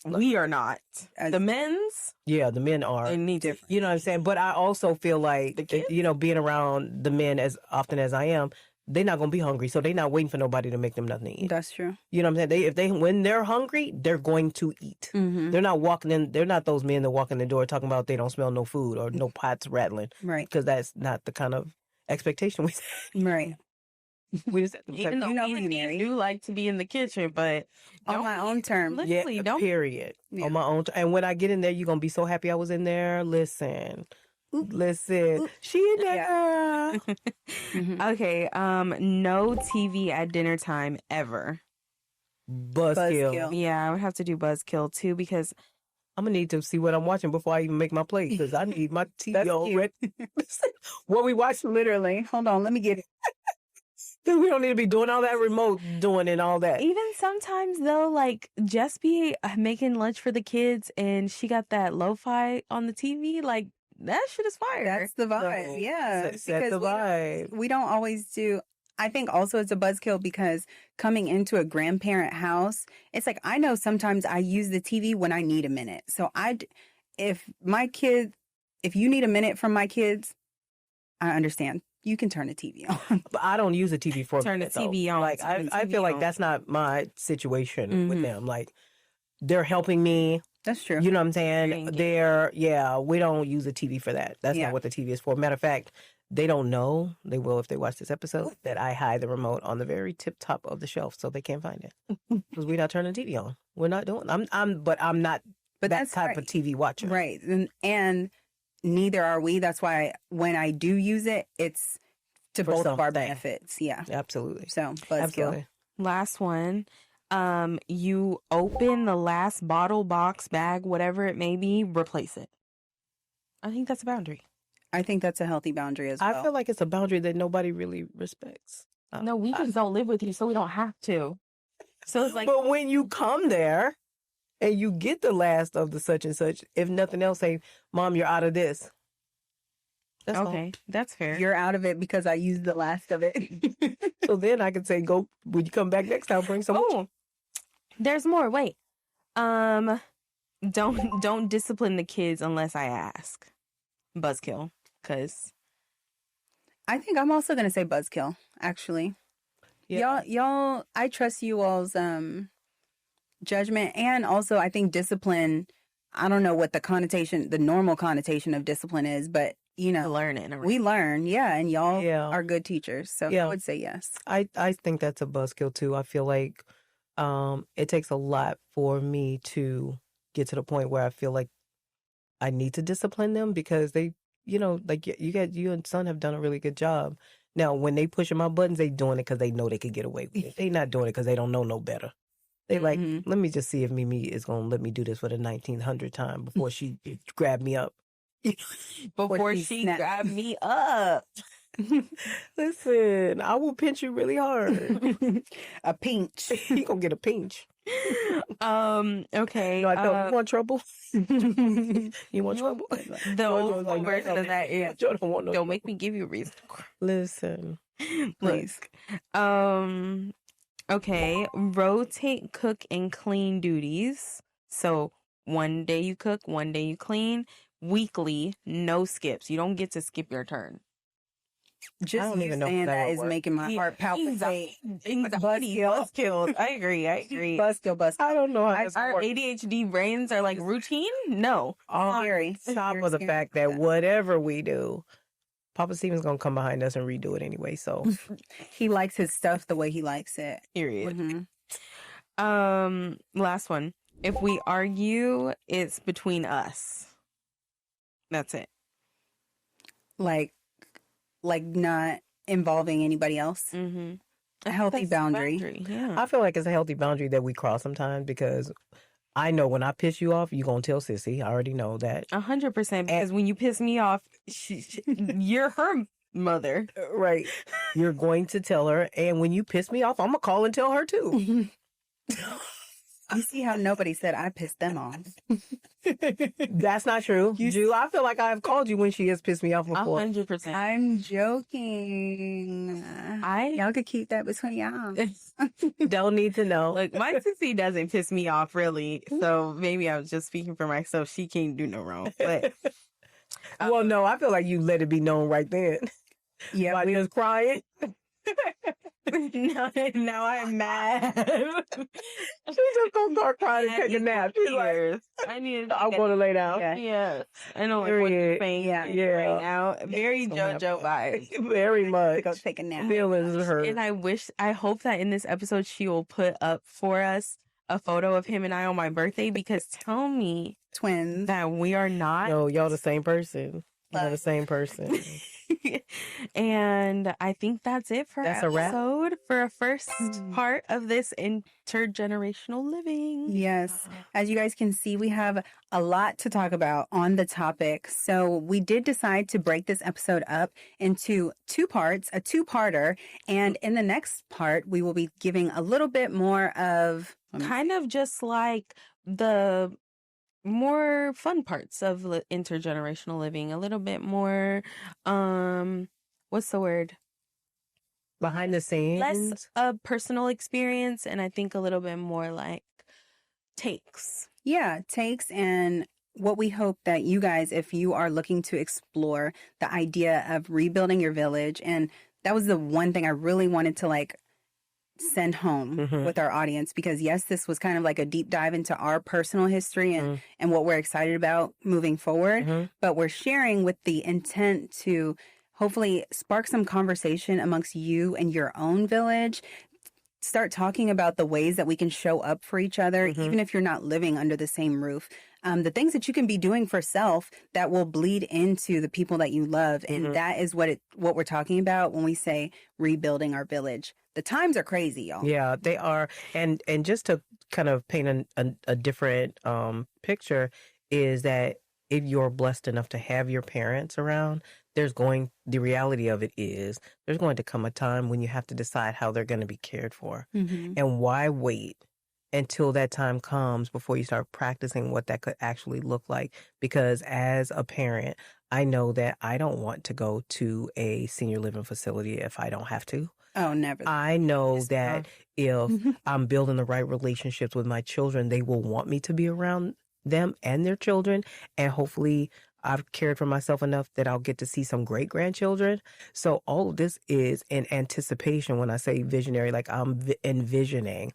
We are not. As- The men's, Yeah, the men are. they need to. You know what I'm saying? But I also feel like, The kids? being around the men as often as I am, they're not going to be hungry. So they're not waiting for nobody to make them nothing to eat. That's true. You know what I'm saying? When they're hungry, they're going to eat. Mm-hmm. They're not walking in. They're not those men that walk in the door talking about they don't smell no food or no pots rattling, Right. because that's not the kind of expectation Right. we just have to Even though You know me who and you Steve married. do like to be in the kitchen, but On don't my own terms. Literally, yeah, don't. period. Yeah. On my own. And when I get in there, you're gonna be so happy I was in there. Listen, she in there. Mhm. Okay. No TV at dinner time ever. Buzzkill. Buzzkill. Yeah, I would have to do Buzzkill too because I'm gonna need to see what I'm watching before I even make my plate, because I need my TV That's on cute. ready. What we watch, Literally. Hold on. Let me get it. because we don't need to be doing all that remote doing and all that. even sometimes though, like just be making lunch for the kids and she got that lo-fi on the TV, like that shit is fire. That's the vibe. So, Yeah. set the because vibe. we don't always do. I think also it's a buzzkill because coming into a grandparent house, it's like I know sometimes I use the TV when I need a minute. So if you need a minute from my kids, I understand. You can turn the TV on. But I don't use a TV for Turn the that, though. TV on. Like turn the I TV feel like on. that's not my situation with Mhm. them. Like they're helping me. That's true. You know what I'm Very saying? engaged. We don't use a TV for that. That's Yeah. not what the TV is for. Matter of fact, they don't know. They will if they watch this episode that I hide the remote on the very tip top of the shelf so they can't find it because we're not turning the TV on. We're not doing. I'm not But that that's type of TV watcher. Right. And neither are we. That's why when I do use it, it's to For both of our something. benefits. Yeah. Absolutely. So, Buzzkill. Absolutely. Last one. You open the last bottle, box, bag, whatever it may be, replace it. I think that's a boundary. I think that's a healthy boundary as well. I feel like it's a boundary that nobody really respects. No, we just don't live with you, so we don't have to. So it's like, But when you come there and you get the last of the such and such, if nothing else, say, Mom, you're out of this. That's all. okay, that's fair. You're out of it because I used the last of it. So then I can say, go, when you come back next time, bring some more. Oh, there's more. Wait. Don't discipline the kids unless I ask. Buzzkill, because I think I'm also going to say Buzzkill, actually. Yeah. Y'all, I trust you all's judgment. And also, I think discipline, I don't know what the normal connotation of discipline is, but, you know, learning. we learn. Yeah. And y'all Yeah. are good teachers. So Yeah. I would say yes. I think that's a buzzkill too. I feel like it takes a lot for me to get to the point where I feel like I need to discipline them because they, you know, like you and son have done a really good job. Now, when they pushing my buttons, they doing it because they know they could get away with it. They not doing it because they don't know no better. They like, Mhm. let me just see if Mimi is going to let me do this for the 1900th time before she grab me up. Before she she snapped. grabbed me up. Listen, I will pinch you really hard. A pinch. You gonna get a pinch. Okay. You know, I tell you want trouble? You want trouble? The old version of that is, You don't want no don't make me give you a reason. Listen, Please. Okay. Rotate cook and clean duties. So one day you cook, one day you clean. Weekly, no skips. You don't get to skip your turn. Just don't you even know if saying that that would is work. making my heart palpitate. Buzzkill. I agree. Buzzkill. I don't know how that's Our work. ADHD brains are like routine? No. Scary. On top Very of the scary. fact that whatever we do, Papa Steven's gonna come behind us and redo it anyway. So He likes his stuff the way he likes it. Period. Mhm. Last one. If we argue, it's between us. That's it. Like not involving anybody else. Mm-hmm. A healthy boundary. Yeah. I feel like it's a healthy boundary that we cross sometimes because I know when I piss you off, you're gonna tell Sissy. I already know that. 100%. Because when you piss me off, you're her mother. Right. You're going to tell her, and when you piss me off, I'm gonna call and tell her too. You see how nobody said I pissed them off. That's not true. Ju, I feel like I have called you when she has pissed me off before. 100%. I'm joking. Y'all could keep that between y'all. Don't need to know. Look, my sissy doesn't piss me off really. So maybe I was just speaking for myself. She can't do no wrong. But Well, no, I feel like you let it be known right then. Yeah, While you was crying. now I'm mad. She just gonna start crying and take a nap. She's like, I need I want to lay down. Yeah. Yes. I know like what you're Period. saying Yeah. right now. Very So JoJo vibes. Very to much. go take a nap. Feelings hurt. And I hope that in this episode she will put up for us a photo of him and I on my birthday because tell me Twins. that we are not. No, y'all the same person. Y'all the same person. And I think that's it for That's a wrap? episode for a first part of this intergenerational living. Yes. As you guys can see, we have a lot to talk about on the topic. So we did decide to break this episode up into two parts, a two-parter. And in the next part, we will be giving a little bit more of Kind of just like the more fun parts of intergenerational living, a little bit more what's the word, Behind the scenes. less a personal experience, and I think a little bit more like takes. takes and what we hope that you guys, if you are looking to explore the idea of rebuilding your village, and that was the one thing I really wanted to like send home with our audience, because yes, this was kind of like a deep dive into our personal history and what we're excited about moving forward, but we're sharing with the intent to hopefully spark some conversation amongst you and your own village. Start talking about the ways that we can show up for each other, even if you're not living under the same roof. The things that you can be doing for self that will bleed into the people that you love. And that is what we're talking about when we say rebuilding our village. The times are crazy, y'all. Yeah, they are. And just to kind of paint a different picture is that if you're blessed enough to have your parents around, the reality of it is there's going to come a time when you have to decide how they're going to be cared for. And why wait until that time comes before you start practicing what that could actually look like? Because as a parent, I know that I don't want to go to a senior living facility if I don't have to. Oh, never. I know that if I'm building the right relationships with my children, they will want me to be around them and their children. And hopefully I've cared for myself enough that I'll get to see some great grandchildren. So all of this is in anticipation. When I say visionary, like I'm envisioning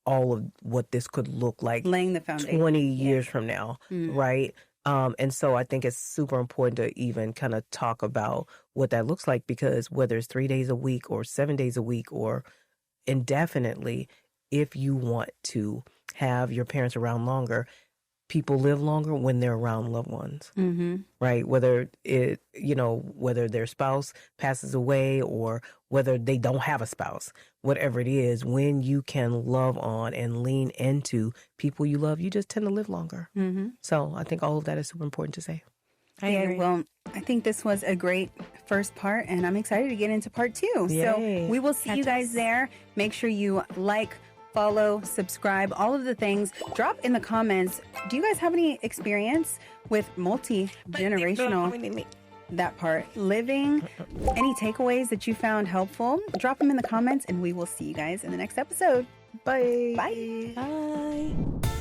all of what this could look like, laying the foundation 20 years from now, right? And so I think it's super important to even kind of talk about what that looks like, because whether it's 3 days a week or 7 days a week or indefinitely, if you want to have your parents around longer, people live longer when they're around loved ones, right? Whether whether their spouse passes away or whether they don't have a spouse, whatever it is, when you can love on and lean into people you love, you just tend to live longer. So I think all of that is super important to say. I agree. Well, I think this was a great first part, and I'm excited to get into part 2. Yay. So we will see you guys there. Make sure you like, follow, subscribe, all of the things. Drop in the comments. Do you guys have any experience with multi-generational, that part, living? Any takeaways that you found helpful? Drop them in the comments, and we will see you guys in the next episode. Bye. Bye. Bye.